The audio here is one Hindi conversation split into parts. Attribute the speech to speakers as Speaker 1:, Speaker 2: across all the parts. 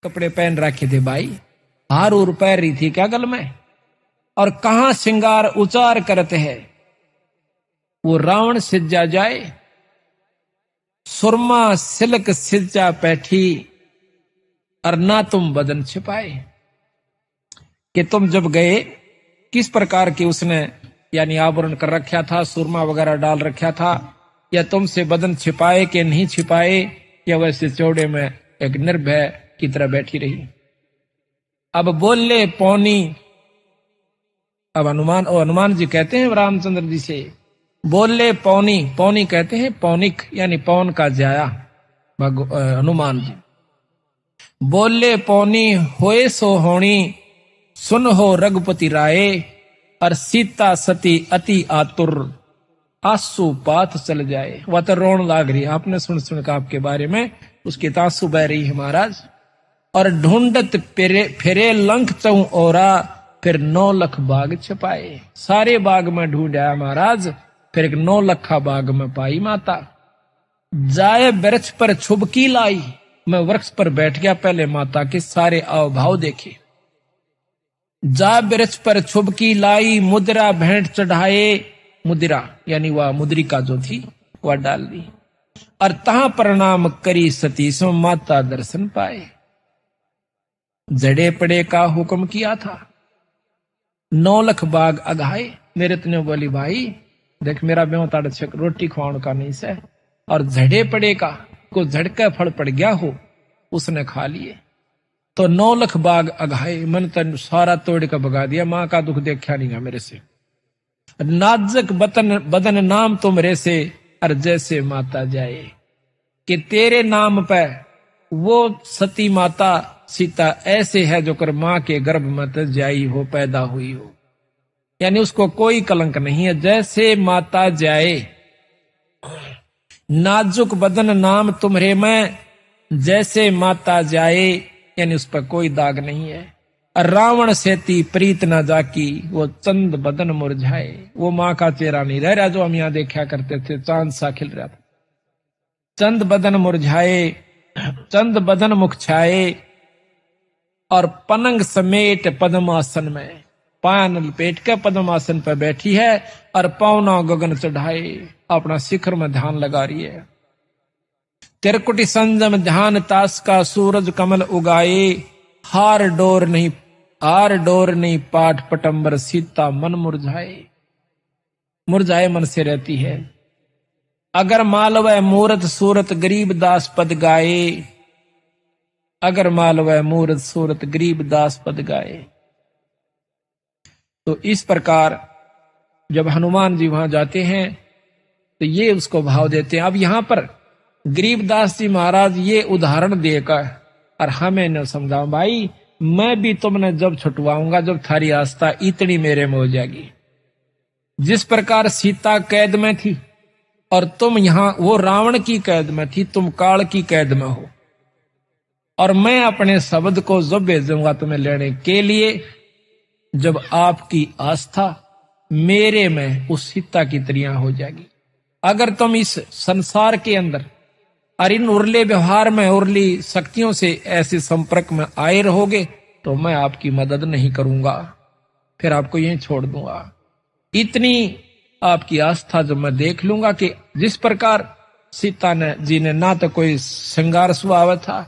Speaker 1: कपड़े पहन रखे थे भाई, हार उर पैर रही थी क्या गल में, और कहां श्रृंगार उचार करते हैं। वो रावण सिज्जा जाए, सुरमा सिल्क सिज्जा पैठी, और ना तुम बदन छिपाए। कि तुम जब गए किस प्रकार की उसने यानी आवरण कर रखा था, सुरमा वगैरह डाल रखा था, या तुमसे बदन छिपाए कि नहीं छिपाए, या वैसे चौड़े में एक निर्भय की तरह बैठी रही। अब बोले पौनी, अब हनुमान जी कहते हैं रामचंद्र जी से, बोले पौनी, पौनी कहते हैं पौनिक यानी पौन का जाया हनुमान जी। बोले पौनी होए सो होनी, सुन हो रघुपति राय, और सीता सती अति आतुर, आंसू पात चल जाए। वह तो रोन लाग रही, आपने सुन का आपके बारे में उसके आंसू बह रही है महाराज। और ढूंढत फिरे लंक चौ ओरा, फिर 9 लाख बाग छपाए। सारे बाग में ढूंढाया महाराज, फिर एक 9 लखा बाग में पाई माता। जाए वृक्ष पर छुबकी लाई, मैं वृक्ष पर बैठ गया, पहले माता के सारे आवभाव देखे। जा वृक्ष पर छुबकी लाई, मुद्रा भेंट चढ़ाए, मुद्रा यानी वह मुद्रिका जो थी वह डाल दी, और तहां प्रणाम करी सती सो माता दर्शन पाए। जड़े पड़े का हुक्म किया था, 9 लाख बाग अघाए। मेरे तने बोली भाई देख मेरा ब्यों ताड़ छक रोटी खुआण का नहीं से, और झड़े पड़े का को झड़का फल पड़ गया हो उसने खा लिए, तो 9 लाख बाग अघाए। मन तन सारा तोड़ का भगा दिया, मां का दुख देखा नहीं है मेरे से। नाजक बदन नाम तुमरे से, और जैसे माता जाए। कि तेरे नाम पे वो सती माता सीता ऐसे है जो कर मां के गर्भ में तो जाई हो, पैदा हुई हो, यानी उसको कोई कलंक नहीं है। जैसे माता जाए, नाजुक बदन नाम तुम्हारे में, जैसे माता जाए, यानी उस पर कोई दाग नहीं है। रावण सेती प्रीत न जाकी, वो चंद बदन मुरझाए। वो मां का चेहरा नहीं रह रहा जो हम यहां देखा करते थे, चांद सा खिल रहा था। चंद बदन मुरझाए, चंद बदन मुख छाए, और पनंग समेट पद्मासन में, पान लपेट के पद्मासन पर बैठी है, और पौना गगन चढ़ाए अपना शिखर में ध्यान लगा रही है। तिरकुटी संजम ध्यान तास का, सूरज कमल उगाए, हार डोर नहीं पाठ पटंबर, सीता मन मुरझाए मन से रहती है। अगर मालवय मूरत सूरत गरीब दास पद गाए, अगर मालवय मूरत सूरत गरीब दास पद गाए। तो इस प्रकार जब हनुमान जी वहां जाते हैं तो ये उसको भाव देते हैं। अब यहां पर गरीबदास जी महाराज ये उदाहरण देकर और हमें न समझाओ भाई, मैं भी तुमने जब छुटवाऊंगा जब थारी आस्था इतनी मेरे में हो जाएगी। जिस प्रकार सीता कैद में थी और तुम यहां वो रावण की कैद में थी, तुम काल की कैद में हो, और मैं अपने शब्द को जब भेजूंगा तुम्हें लेने के लिए, जब आपकी आस्था मेरे में उस सीता की तरह हो जाएगी। अगर तुम इस संसार के अंदर और इन उर्ले व्यवहार में उर्ली शक्तियों से ऐसे संपर्क में आए रहोगे तो मैं आपकी मदद नहीं करूंगा, फिर आपको यहीं छोड़ दूंगा। इतनी आपकी आस्था जब मैं देख लूंगा कि जिस प्रकार सीता जी ने ना तो कोई श्रृंगार स्वभाव था,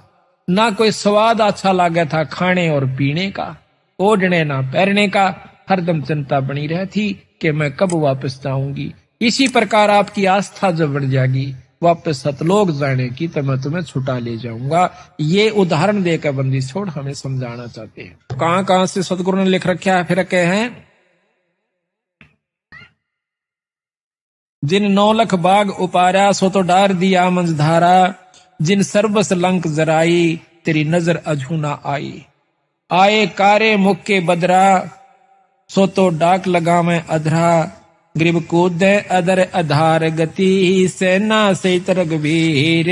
Speaker 1: ना कोई स्वाद अच्छा लगा था खाने और पीने का, ओढ़ने ना पहनने का, हरदम चिंता बनी रहती कि मैं कब वापस जाऊंगी। इसी प्रकार आपकी आस्था जब बढ़ जाएगी वापस सतलोक जाने की, तो मैं तुम्हें छुटा ले जाऊंगा। ये उदाहरण देकर बंदी छोड़ हमें समझाना चाहते हैं। कहां कहां से सतगुरु ने लिख रखा है, फिर कहे हैं जिन 9 लाख बाग उपारा सो तो डार दिया मंझधारा, जिन सर्वस लंक जराई तेरी नजर अझू ना आई। आए कारे मुख के बदरा सो तो डाक लगा मैं अधरा, ग्रीब कूद अदर अधार गति सेना से रघुवीर,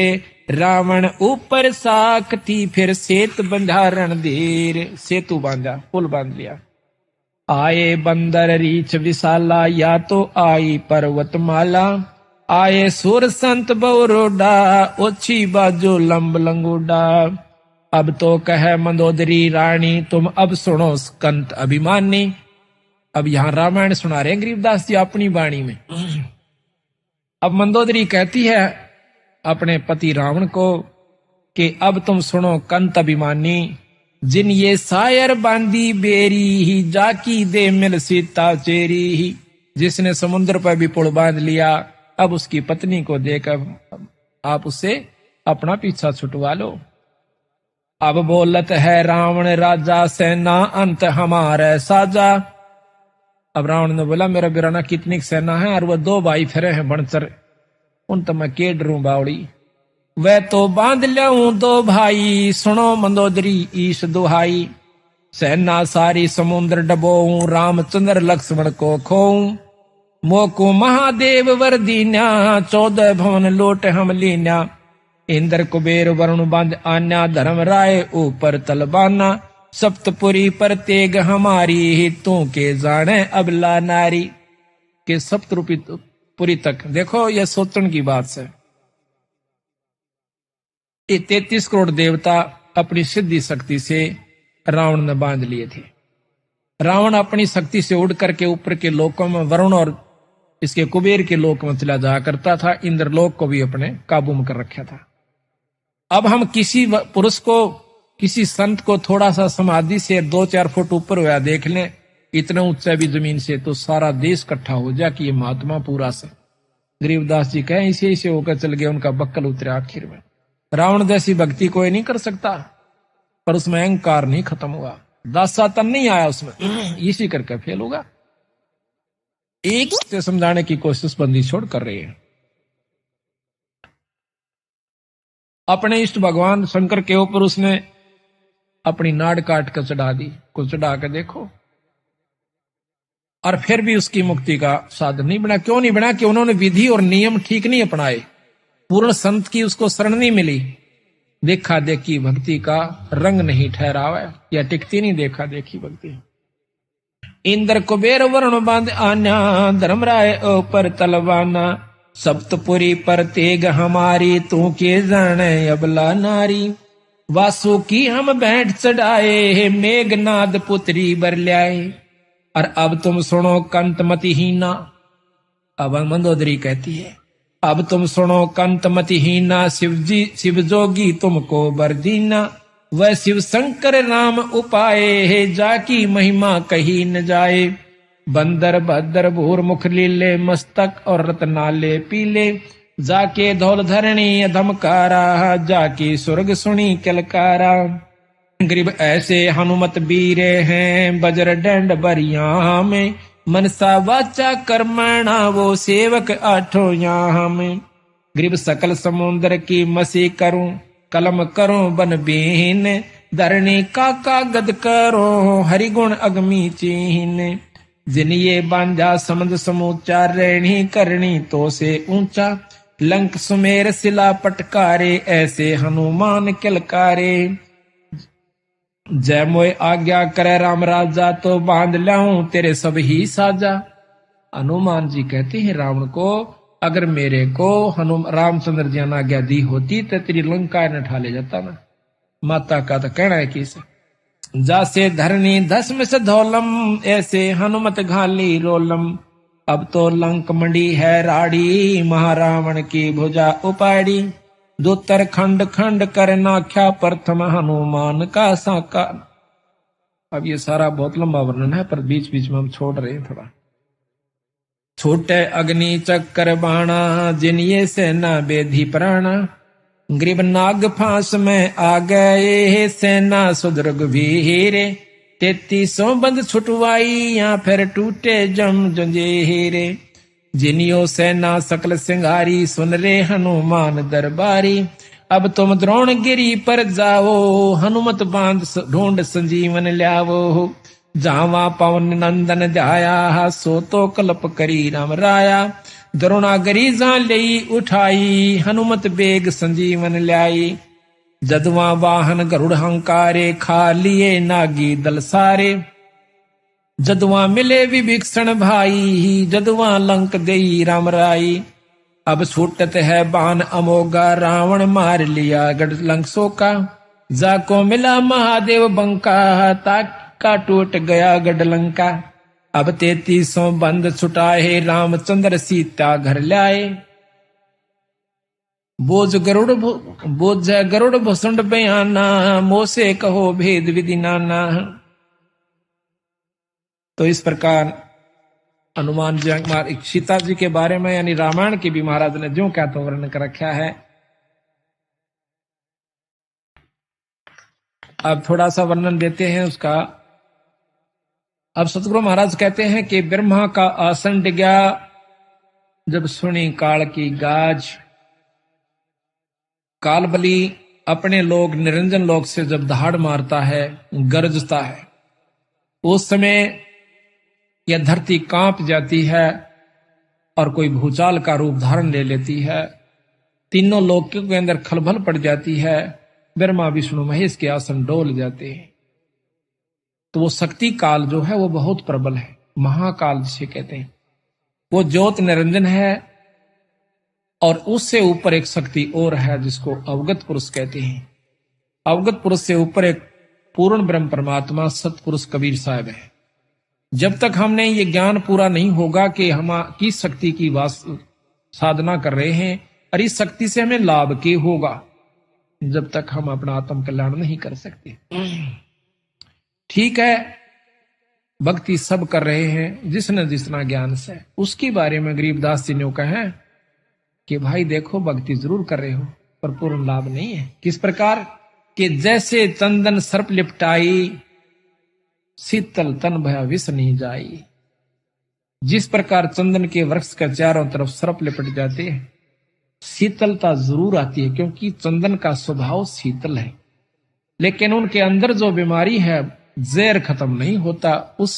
Speaker 1: रावण ऊपर साकती फिर सेत बंधा रणधीर। सेतु बांधा, पुल बांध लिया। आए बंदर रीछ विशाला या तो आई पर्वतमाला, आए सुर संत बौरोडा ओछी बाजो लंब लंगोडा। अब तो कह मंदोदरी रानी तुम अब सुनो कंत अभिमानी। अब यहां रामायण सुना रहे हैं गरीबदास जी अपनी वाणी में। अब मंदोदरी कहती है अपने पति रावण को कि अब तुम सुनो कंत अभिमानी, जिन ये सायर बांधी बेरी ही जाकी दे मिल सीता चेरी ही। जिसने समुद्र पर भी पुल बांध लिया, अब उसकी पत्नी को देकर आप उससे अपना पीछा छुटवा लो। अब बोलत है रावण राजा सेना अंत हमारे साजा। अब रावण ने बोला मेरा बिराना कितनी सेना है और वो 2 भाई फिरे हैं बनचर, उन तो मैं के डरूं बावड़ी। वह तो बांध लूं 2 भाई, सुनो मंदोदरी ईश दुहाई। सेना सारी समुद्र डबोऊं, रामचंद्र लक्ष्मण को खोऊं। मोको महादेव वर दीन्या, 14 भवन लोट हम लीन्या। इंद्र कुबेर वरुण बांध आन्या, धर्म राय ऊपर तलबाना। सप्तपुरी पर तेग हमारी, तू के जाने अबला नारी। के सप्तपुरी तक देखो यह सोचन की बात है। ये 33 करोड़ देवता अपनी सिद्धि शक्ति से रावण ने बांध लिए थे। रावण अपनी शक्ति से उड़ करके ऊपर के लोकों में वरुण और इसके कुबेर के लोक में चला जाया करता था। इंद्रलोक को भी अपने काबू में कर रखा था। अब हम किसी पुरुष को, किसी संत को थोड़ा सा समाधि से 2-4 फुट ऊपर हुआ देख लें, इतना ऊंचा भी जमीन से, तो सारा देश इकट्ठा हो जाए कि ये महात्मा पूरा से। गरीबदास जी कहें इसे इसे होकर चल गए, उनका बक्कल उतरे आखिर में। रावण जैसी भक्ति कोई नहीं कर सकता, पर उसमें अहंकार नहीं खत्म हुआ, दासातन नहीं आया उसमें, इसी करके फेल होगा। एक से समझाने की कोशिश बंदी छोड़ कर रही है। अपने इष्ट भगवान शंकर के ऊपर उसने अपनी नाड़ काट कर चढ़ा दी, कुछ चढ़ा कर देखो, और फिर भी उसकी मुक्ति का साधन नहीं बना। क्यों नहीं बना? कि उन्होंने विधि और नियम ठीक नहीं अपनाए, पूर्ण संत की उसको शरण नहीं मिली। देखा देखी भक्ति का रंग नहीं ठहरावा, या टिकती नहीं देखा देखी भक्ति। इंद्र कुबेर वरुण बांध आन्या, धर्मराय ऊपर तलवाना। सप्तपुरी पर तेग हमारी, तू के जाने अबला नारी। वासु की हम बैठ चढ़ाए, मेघनाद पुत्री बर ल्याए। और अब तुम सुनो कंत मतिहीना। अब मंदोदरी कहती है अब तुम सुनो कंत मतिहीना, शिव जोगी तुमको बर दीना। वह शिव शंकर राम उपाए, जाकी महिमा कही न जाए। बंदर भद्र भूर मुख लीले, मस्तक और रत्नाले पीले। जाके धौल धरणी अधमकारा, जाकी स्वर्ग सुनी किलकारा। गरीब ऐसे हनुमत बीरे हैं, बजर डंड बरिया में। मनसा वाचा कर्मणा, वो सेवक आठों यहाँ में। गरीब सकल समुद्र की मसी करूं, कलम करूं बन बीन। धरणी का कागद करो, हरिगुण अगमी चीन। जिन ये बांधा समझ समूचा, रहनी करनी तो से ऊंचा। लंक सुमेर सिला पटकारे, ऐसे हनुमान किलकारे। जय मोय आज्ञा करे राम राजा, तो बांध लाऊं तेरे सब ही साजा। हनुमान जी कहते हैं रावण को, अगर मेरे को रामचंद्र जी ने आज्ञा दी होती तो तेरी लंका न ठा ले जाता ना। माता का तो कहना है कि जासे धरनी धस्म से धौलम, ऐसे हनुमत घाली रोलम। अब तो लंक मंडी है राड़ी, महारावण की भुजा उपाड़ी। दूतर खंड खंड कर नाख्या, प्रथम हनुमान का साका। अब ये सारा बहुत लंबा वर्णन है, पर बीच बीच में हम छोड़ रहे हैं थोड़ा। छोटे अग्नि चक्कर बाणा, जिन ये सेना बेधी प्राणा। ग्रीब नाग फांस में आ गए, सेना सुदृग वीरे। 3300 बंद छुटवाई, या फिर टूटे जम जंजीरे। जिनियो सेना सकल सिंगारी, सुन रे हनुमान दरबारी। अब तुम द्रोणगिरी पर जाओ, हनुमत बांध ढूंढ संजीवन ल्यावो। जावा पवन नंदन जाया, सो तो कल्प करी राम राया। द्रोणागिरी जा लई उठाई, हनुमत बेग संजीवन ल्याई। जदवा वाहन गरुड़ हंकारे, खा लिए नागी दल सारे। जदवा मिले विभीषण भाई, जदवा लंक देई राम राई। अब छूटत है बाण अमोगा, रावण मार लिया गढ़ लंक सोका। जाको मिला महादेव बंका, ताका टूट गया गढ़लंका। अब 3300 बंद छुटाए, रामचंद्र सीता घर लाए। बोझ गरुड़ भुसुंड बयाना, मोसे कहो भेद विधि नाना। तो इस प्रकार हनुमान जी सीता जी के बारे में यानी रामायण के भी महाराज ने जो क्या तो वर्णन कर रखा है। अब थोड़ा सा वर्णन देते हैं उसका। अब सतगुरु महाराज कहते हैं कि ब्रह्मा का आसन डिगा, जब सुनी काल की गाज। काल बलि अपने लोग निरंजन लोक से जब दहाड़ मारता है, गरजता है, उस समय यह धरती कांप जाती है और कोई भूचाल का रूप धारण ले लेती है। तीनों लोकों के अंदर खलबल पड़ जाती है। ब्रह्मा विष्णु महेश के आसन डोल जाते हैं। तो वो शक्ति काल जो है वो बहुत प्रबल है, महाकाल जिसे कहते हैं। वो ज्योत निरंजन है और उससे ऊपर एक शक्ति और है जिसको अवगत पुरुष कहते हैं। अवगत पुरुष से ऊपर एक पूर्ण ब्रह्म परमात्मा सतपुरुष कबीर साहब है। जब तक हमने ये ज्ञान पूरा नहीं होगा कि हम किस शक्ति की साधना कर रहे हैं और इस शक्ति से हमें लाभ क्या होगा, जब तक हम अपना आत्म कल्याण नहीं कर सकते। ठीक है, भक्ति सब कर रहे हैं जिसने जितना ज्ञान से, उसके बारे में गरीबदास जी ने कहा कि भाई देखो भक्ति जरूर कर रहे हो पर पूर्ण लाभ नहीं है। किस प्रकार कि जैसे चंदन सर्प लिपटाई, शीतल तन भया विष नहीं जाई। जिस प्रकार चंदन के वृक्ष के चारों तरफ सर्प लिपट जाते हैं, शीतलता जरूर आती है क्योंकि चंदन का स्वभाव शीतल है, लेकिन उनके अंदर जो बीमारी है जहर खत्म नहीं होता उस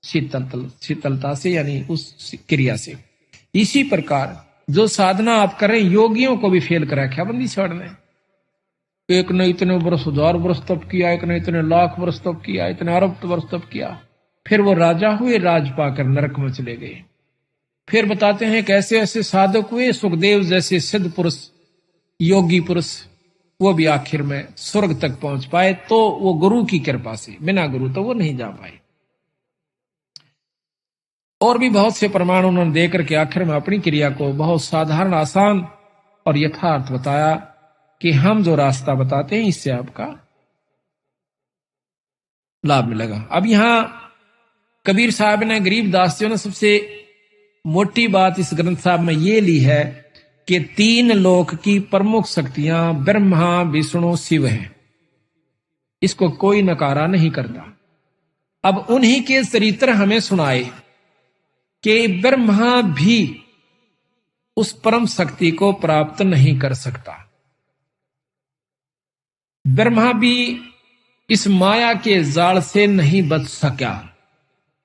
Speaker 1: शीतलता से, यानी उस क्रिया से। इसी प्रकार जो साधना आप करें, योगियों को भी फेल करा क्या बंदी छोड़ने। एक ने इतने वर्ष 1000 वर्ष तप किया, एक ने इतने लाख वर्ष तप किया, इतने अरब वर्ष तप किया, फिर वो राजा हुए, राज पाकर नरक में चले गए। फिर बताते हैं कैसे ऐसे साधक हुए, सुखदेव जैसे सिद्ध पुरुष, योगी पुरुष, वो भी आखिर में स्वर्ग तक पहुंच पाए। तो वो गुरु की कृपा से, बिना गुरु तो वो नहीं जा पाए। और भी बहुत से प्रमाण उन्होंने देकर के आखिर में अपनी क्रिया को बहुत साधारण, आसान और यथार्थ बताया कि हम जो रास्ता बताते हैं इससे आपका लाभ मिलेगा। अब यहां कबीर साहब ने, गरीबदास जी ने सबसे मोटी बात इस ग्रंथ साहब में ये ली है कि 3 लोक की प्रमुख शक्तियां ब्रह्मा विष्णु शिव हैं। इसको कोई नकारा नहीं करता। अब उन्हीं के चरित्र हमें सुनाए कि ब्रह्मा भी उस परम शक्ति को प्राप्त नहीं कर सकता। ब्रह्मा भी इस माया के जाल से नहीं बच सका।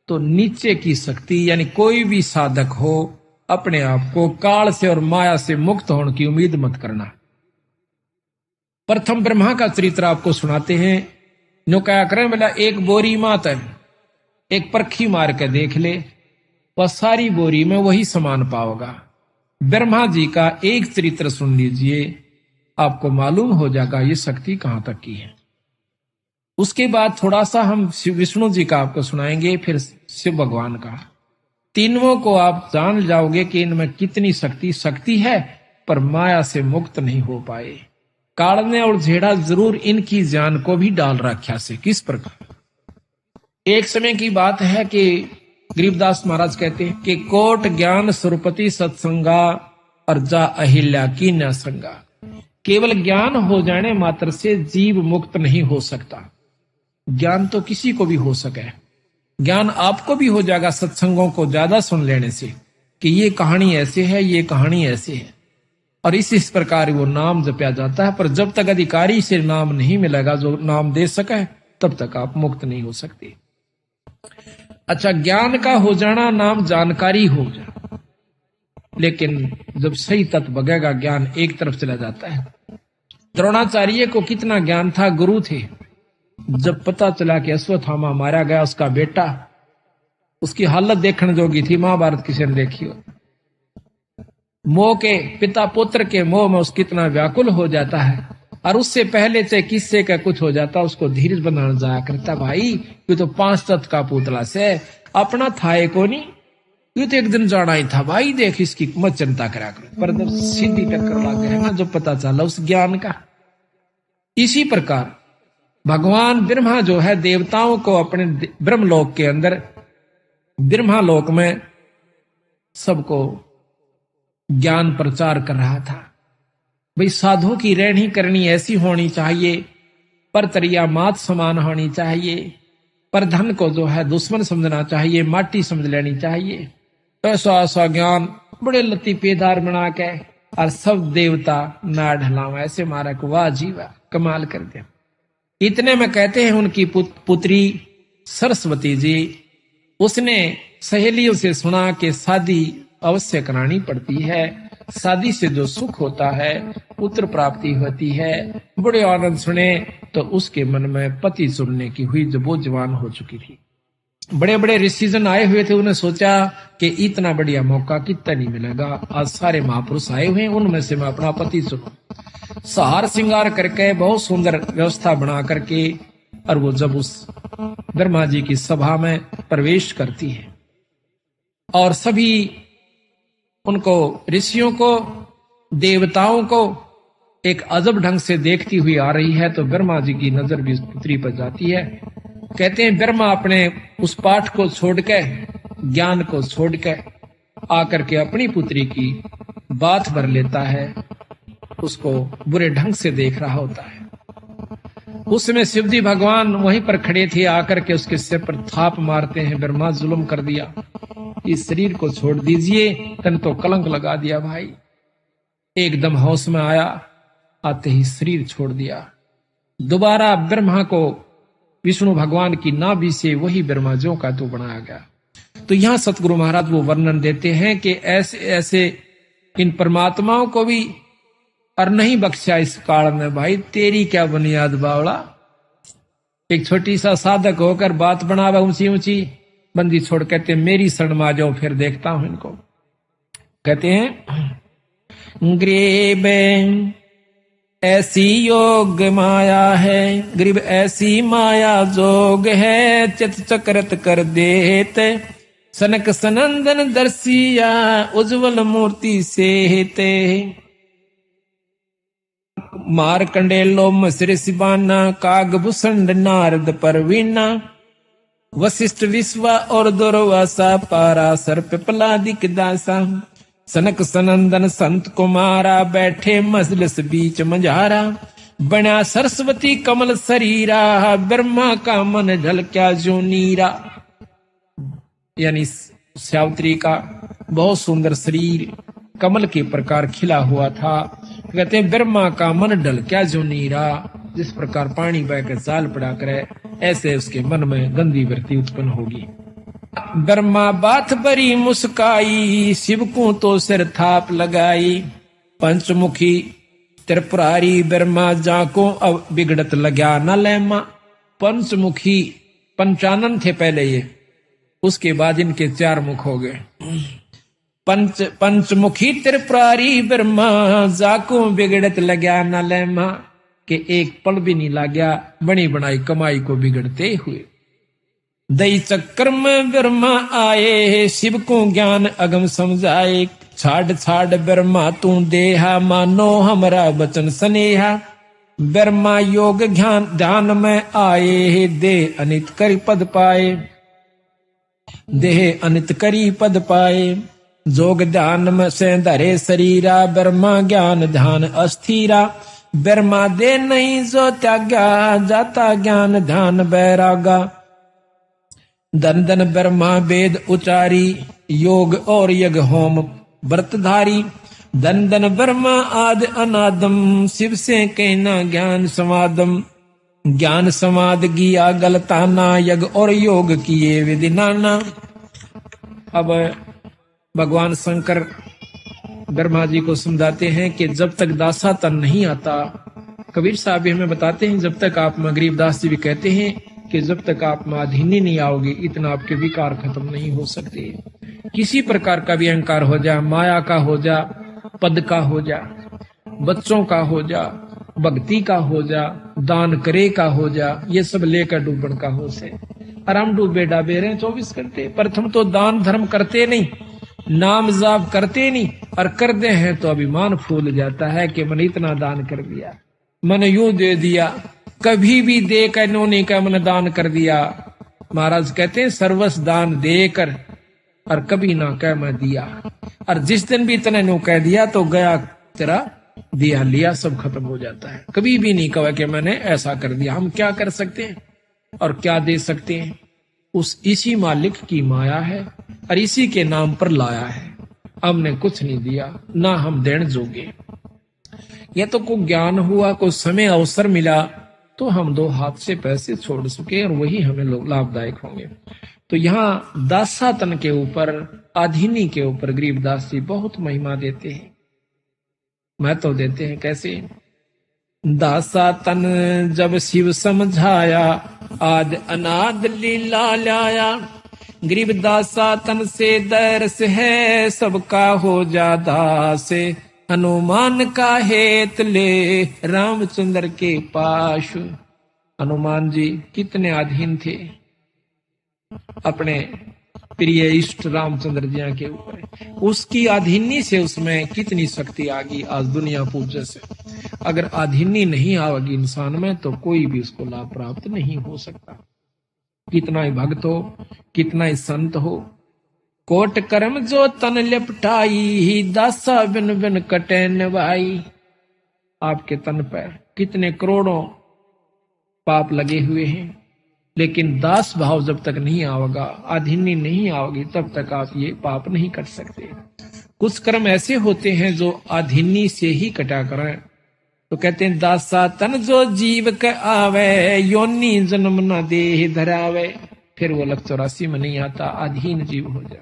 Speaker 1: तो नीचे की शक्ति यानी कोई भी साधक हो, अपने आप को काल से और माया से मुक्त होने की उम्मीद मत करना। प्रथम ब्रह्मा का चरित्र आपको सुनाते हैं। नो क्या करें बोला, एक बोरी मात है, एक परखी मार के देख ले, वह सारी बोरी में वही समान पाओगा। ब्रह्मा जी का एक चरित्र सुन लीजिए, आपको मालूम हो जाएगा ये शक्ति कहां तक की है। उसके बाद थोड़ा सा हम विष्णु जी का आपको सुनाएंगे, फिर शिव भगवान का। तीनों को आप जान जाओगे कि इनमें कितनी शक्ति है, पर माया से मुक्त नहीं हो पाए। काल ने और झेड़ा जरूर इनकी जान को भी डाल रखा से। किस प्रकार, एक समय की बात है कि गरीबदास महाराज कहते हैं कि कोट ज्ञान सुरपति सत्संगा, और जा अहिल्या की न संगा। केवल ज्ञान हो जाने मात्र से जीव मुक्त नहीं हो सकता। ज्ञान तो किसी को भी हो सके, ज्ञान आपको भी हो जाएगा सत्संगों को ज्यादा सुन लेने से कि ये कहानी ऐसे है, ये कहानी ऐसे है, और इस प्रकार वो नाम जपया जाता है। पर जब तक अधिकारी से नाम नहीं मिलेगा जो नाम दे सके, तब तक आप मुक्त नहीं हो सकते। अच्छा, ज्ञान का हो जाना नाम जानकारी हो जाए, लेकिन जब सही तत्व बगेगा ज्ञान एक तरफ चला जाता है। द्रोणाचार्य को कितना ज्ञान था, गुरु थे। जब पता चला कि अश्वत्थामा मारा गया, उसका बेटा, उसकी हालत देखने जोगी थी, महाभारत किसी ने देखी हो। मोह के, पिता पुत्र के मोह में उसकी इतना व्याकुल हो जाता है और उससे पहले चाहे किससे का कुछ हो जाता उसको धीरज बनाना जाया करता। भाई ये तो 5 तत्व का पुतला से अपना था को नहीं, ये तो एक दिन जाना ही था भाई, देख इसकी मत चिंता करा कर। पर जब सीधी टक्कर लग गए ना, जो पता चला उस ज्ञान का। इसी प्रकार भगवान ब्रह्मा जो है देवताओं को अपने ब्रह्मलोक के अंदर, ब्रह्मालोक में सबको ज्ञान प्रचार कर रहा था। भाई साधुओं की रहनी करनी ऐसी होनी चाहिए, पर तरिया मात समान होनी चाहिए, पर धन को जो है दुश्मन समझना चाहिए, माटी समझ लेनी चाहिए। ऐसा ऐसा ज्ञान बड़े लतीफेदार बना के और सब देवता ना ढलावा, ऐसे मारा को वाह जी वाह कमाल कर दिया। इतने में कहते हैं उनकी पुत्री सरस्वती जी, उसने सहेलियों से सुना कि शादी अवश्य करानी पड़ती है, शादी से जो सुख होता है पुत्र प्राप्ति होती है। बड़े आनंद सुने तो उसके मन में पति चुनने की हुई, जब वो जवान हो चुकी थी। बड़े बड़े ऋषिजन आए हुए थे, उन्हें सोचा कि इतना बढ़िया मौका कितना नहीं मिलेगा, आज सारे महापुरुष आए हुए हैं, उनमें से मैं अपना पति चुनूं। सहार श्रृंगार करके बहुत सुंदर व्यवस्था बना करके, और वो जब उस ब्रह्मा जी की सभा में प्रवेश करती है और सभी उनको ऋषियों को देवताओं को एक अजब ढंग से देखती हुई आ रही है, तो ब्रह्मा जी की नजर भी उस पुत्री पर जाती है। कहते हैं ब्रह्मा अपने उस पाठ को छोड़ के, ज्ञान को छोड़ के आकर के अपनी पुत्री की बात भर लेता है, उसको बुरे ढंग से देख रहा होता है। उस समय शिवजी भगवान वहीं पर खड़े थे, आकर के उसके सिर पर थाप मारते हैं, ब्रह्मा जुल्म कर दिया, इस शरीर को छोड़ दीजिए, तन तो कलंक लगा दिया भाई। एकदम होश में आया, आते ही शरीर छोड़ दिया। दोबारा ब्रह्मा को विष्णु भगवान की नाभि से वही ब्रह्मा ज्यों का तो बनाया गया। तो यहां सतगुरु महाराज वो वर्णन देते हैं कि ऐसे ऐसे इन परमात्माओं को भी और नहीं बख्शा इस काल में। भाई तेरी क्या बुनियाद बावड़ा, एक छोटी सा साधक होकर बात बनावा ऊंची ऊंची, बंदी छोड़ कहते मेरी शरण में आ जाओ, फिर देखता हूं इनको। कहते हैं ग्रीब ऐसी योग माया है, ग्रीब ऐसी माया जोग है, चित चक्रत कर देते, सनक सनंदन दर्शिया उज्जवल मूर्ति से हेते। मार कंडेलो मसरे सिबाना, काग भूषण नारद परवीना, वशिष्ठ विश्वा और दुर्वासा, पारा सर्प पलादिक दासा, सनक सनंदन संत कुमारा, बैठे मजलिस बीच मझारा, बना सरस्वती कमल शरीरा, ब्रह्मा का मन ढलक्या जो नीरा। यानी सावित्री का बहुत सुंदर शरीर कमल के प्रकार खिला हुआ था। कहते हैं ब्रह्मा का मन ढलक्या जो नीरा, जिस प्रकार पानी बहकर जाल पड़ा करे, ऐसे उसके मन में गंदी वृत्ति उत्पन्न होगी। ब्रह्मा बात बरी मुस्काई, शिव को तो सिर थाप लगाई, पंचमुखी त्रिपुरारी, ब्रह्मा जाको अब बिगड़त लग्या न लेमा। पंचमुखी पंचानन थे पहले ये, उसके बाद इनके 4 मुख हो गए। पंचमुखी त्रिपुरारी ब्रह्मा, जाको बिगड़त लग्या न लेमा, के एक पल भी नहीं लाग्या बनी बनाई कमाई को बिगड़ते हुए। दई चक्कर में ब्रह्मा आए, शिव को ज्ञान अगम समझाए, छाड़ छाड़ ब्रह्मा तू देहा, मानो हमरा बचन स्नेहा। ब्रह्मा योग ज्ञान ध्यान में आए, दे अनित करी पद पाए, देह अनित करी पद पाए। जोग ध्यान में से धरे शरीरा, ब्रह्मा ज्ञान ध्यान अस्थिरा, ब्रह्मा दे नहीं जो त्यागा, जाता ज्ञान ध्यान बैरागा। धन धन ब्रह्मा वेद उचारी, योग और यज्ञ होम व्रतधारी, धन धन ब्रह्मा आदि अनादम, शिव से कहना ज्ञान समादम। ज्ञान समाद किया गलताना, यज्ञ और योग किए विधि नाना। अब भगवान शंकर ब्रह्मा जी को समझाते हैं कि जब तक दासा तन नहीं आता, कबीर साहब भी हमें बताते हैं, जब तक आप में, गरीबदास जी भी कहते हैं कि जब तक आप में अधीनी नहीं आओगे, इतना आपके विकार खत्म नहीं हो सकते। किसी प्रकार का भी अहंकार हो जा, माया का हो जा, पद का हो जा, बच्चों का हो जा, भक्ति का हो जा, दान करे का हो जा, ये सब लेकर डूबन का होश है। और हम डूबे डाबे रहे 24 घंटे। प्रथम तो दान धर्म करते नहीं, नाम जाप करते नहीं, और कर दे हैं तो अभिमान फूल जाता है कि मैंने इतना दान कर दिया, मैंने यूं दे दिया, कभी भी दे कर इन्होंने का मैंने दान कर दिया। महाराज कहते हैं सर्वस दान देकर और कभी ना कह मैं दिया, और जिस दिन भी तने नो कह दिया तो गया तेरा दिया लिया सब खत्म हो जाता है। कभी भी नहीं कहा कि मैंने ऐसा कर दिया। हम क्या कर सकते हैं और क्या दे सकते हैं? उस इसी मालिक की माया है और इसी के नाम पर लाया है। हमने कुछ नहीं दिया, ना हम देने जोगे। यह तो कोई ज्ञान हुआ, कोई समय अवसर मिला तो हम दो हाथ से पैसे छोड़ सके और वही हमें लाभदायक होंगे। तो यहाँ दासातन के ऊपर, आधीनी के ऊपर गरीबदास जी बहुत महिमा देते हैं, महत्व देते हैं। कैसे? दासातन जब शिव समझाया, आद अनाद लीला लाया। गरीब दासातन से दरस है, सबका हो जा दास। हनुमान का हेत ले रामचंद्र के पास। हनुमान जी कितने अधीन थे अपने प्रिय इष्ट रामचंद्र जी के ऊपर। उसकी अधीनी से उसमें कितनी शक्ति आ गई आज दुनिया पूज्य से। अगर अधीनी नहीं आवेगी इंसान में तो कोई भी उसको लाभ प्राप्त नहीं हो सकता। कितना ही भक्त हो, कितना ही संत हो, कोट कर्म जो तन लिपटाई, दासा बिन बिन कटे निभाई। आपके तन पर कितने करोड़ों पाप लगे हुए हैं, लेकिन दास भाव जब तक नहीं आवेगा, अधीनी नहीं आवेगी, तब तक आप ये पाप नहीं कर सकते। कुछ कर्म ऐसे होते हैं जो अधीनी से ही कटा करें। तो कहते हैं दासा तन जो जीव के आवे, योनि जन्म न देह धरावे। फिर वो 84 में नहीं आता, अधीन जीव हो जाए।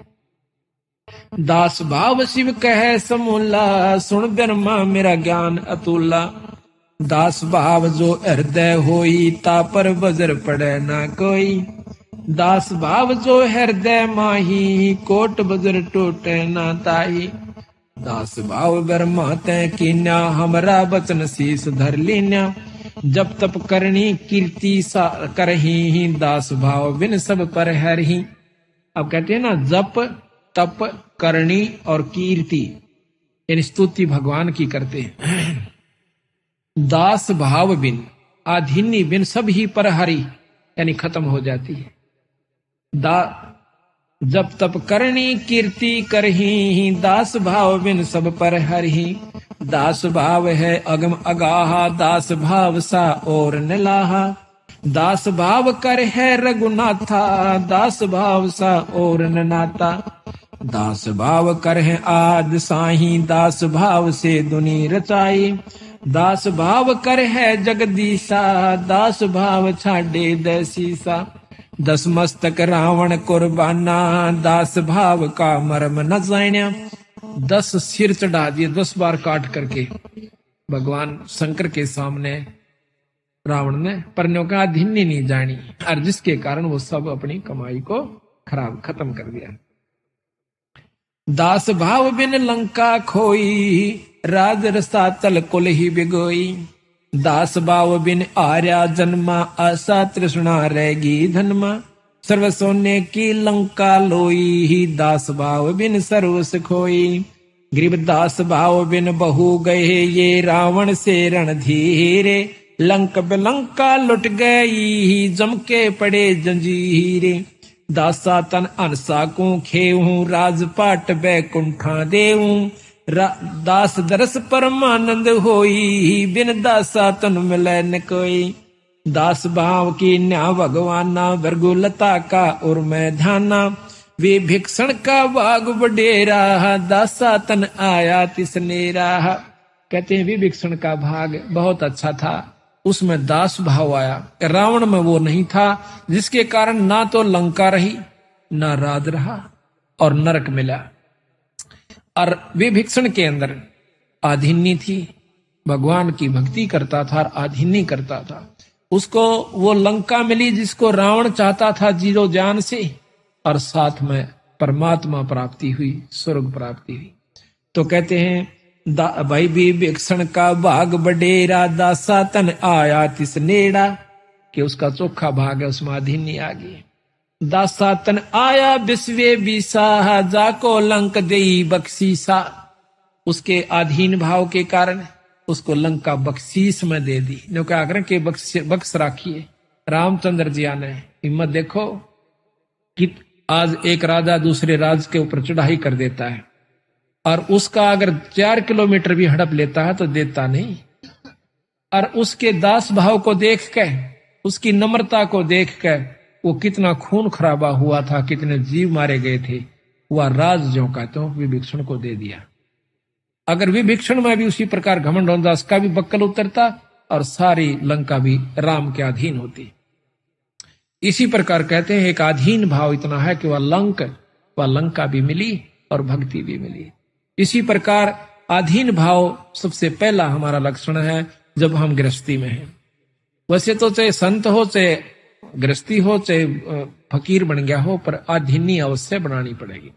Speaker 1: दास भाव शिव कहे समूला, सुन ब्रह्मा मेरा ज्ञान अतुला। दास भाव जो हृदय होई, ता पर बजर पड़े ना कोई। दास भाव जो हृदय माही, कोट बजर टूटे ना ताही। दास भाव ब्रह्मा तय कीन्या, हमरा बचन शीस धर लीन्या। जब तप करनी कीर्ति सा करही, दास भाव बिन सब पर हरही। अब कहते हैं ना, जप तप करनी और कीर्ति, यानी स्तुति भगवान की करते हैं। दास भाव बिन, आधीनी बिन सब ही पर हरि, यानी खत्म हो जाती है। जब तप करनी कीर्ति करही, दास भाव बिन सब पर हरि। दास भाव है अगम अगाहा, दास भाव सा और निलाहा। दास भाव कर है रघुनाथा, दास भाव सा और नाता। दास भाव कर है आद साही, दास भाव से दुनी रचाई। दास भाव कर है जगदीशा, दास भाव छाड़े दसीसा। दस मस्तक रावण कुर्बाना, दास भाव का मर्म न जान्या। 10 सिर चढ़ा दिए 10 बार काट करके भगवान शंकर के सामने रावण ने, पर का अधीनी नहीं जानी, और जिसके कारण वो सब अपनी कमाई को खत्म कर दिया। दास भाव बिन लंका खोई, राज रसातल कुल ही बिगोई। दास भाव बिन आर्या जन्मा, आशा तृष्णा रहेगी धनमा। सर्व सोने की लंका लोई, दास भाव बिन सर्वस खोई। गरीब दास भाव बिन बहु गए, ये रावण से रणधीरे। लंक बिलंका लुट गई, जम के पड़े जंजीरे। दासा तन अनसा को खेऊं, राजपाट बैकुंठा देऊं। दास दरस परमानंद होई, बिन दासा तन मिले न कोई। दास भाव की न्या भगवाना, वर्गुलता का उर में ध्याना। वे भिक्षण का भाग बडेरा, दासा तन आया तिसनेरा। कहते हैं विभीषण का भाग बहुत अच्छा था, उसमें दास भाव आया। रावण में वो नहीं था, जिसके कारण ना तो लंका रही, ना राज रहा और नरक मिला। और विभीषण के अंदर आधीनी थी, भगवान की भक्ति करता था और आधीनी करता था। उसको वो लंका मिली जिसको रावण चाहता था जीरो जान से, और साथ में परमात्मा प्राप्ति हुई, स्वर्ग प्राप्ति हुई। तो कहते हैं भाई विभीषण का भाग बडेरा, दासा तन आया तिस नेड़ा, कि उसका चोखा भाग है, उसमें अधीनी आ गई। दासा तन आया विश्वे बीसा, जाको लंक देई बख्शीसा, उसके अधीन भाव के कारण उसको लंका बख्शीश में दे दी। नो क्या करें कि बख्श राखिए। रामचंद्र जी आने हिम्मत देखो कि आज एक राजा दूसरे राज के ऊपर चढ़ाई कर देता है, और उसका अगर 4 किलोमीटर भी हड़प लेता है तो देता नहीं। और उसके दास भाव को देख के, उसकी नम्रता को देख के, वो कितना खून खराबा हुआ था, कितने जीव मारे गए थे, वह राज जो कहते हो विभीषण को दे दिया। अगर विभीषण में भी उसी प्रकार घमंड होता, उसका भी बक्कल उतरता और सारी लंका भी राम के अधीन होती। इसी प्रकार कहते हैं एक अधीन भाव इतना है कि वह लंका भी मिली और भक्ति भी मिली। इसी प्रकार अधीन भाव सबसे पहला हमारा लक्षण है जब हम गृहस्थी में हैं। वैसे तो चाहे संत हो, चाहे गृहस्थी हो, चाहे फकीर बन गया हो, पर अधीनी अवश्य बनानी पड़ेगी।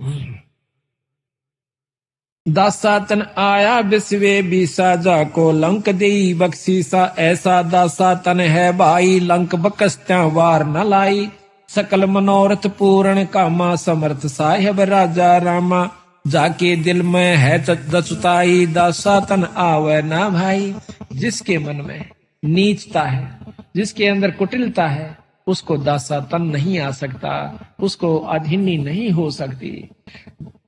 Speaker 1: दासा तन आया विश्वे बीसा, जाको लंक देई बख्शीसा, ऐसा दासा तन है भाई, लंक बकस्त्या वार न लाई, सकल मनोरथ पूर्ण कामा, समर्थ साहिब राजा रामा, जाके दिल में है दचुताई, दासा तन आवे ना भाई। जिसके मन में नीचता है, जिसके अंदर कुटिलता है, उसको दासा तन नहीं आ सकता, उसको अधीनी नहीं हो सकती।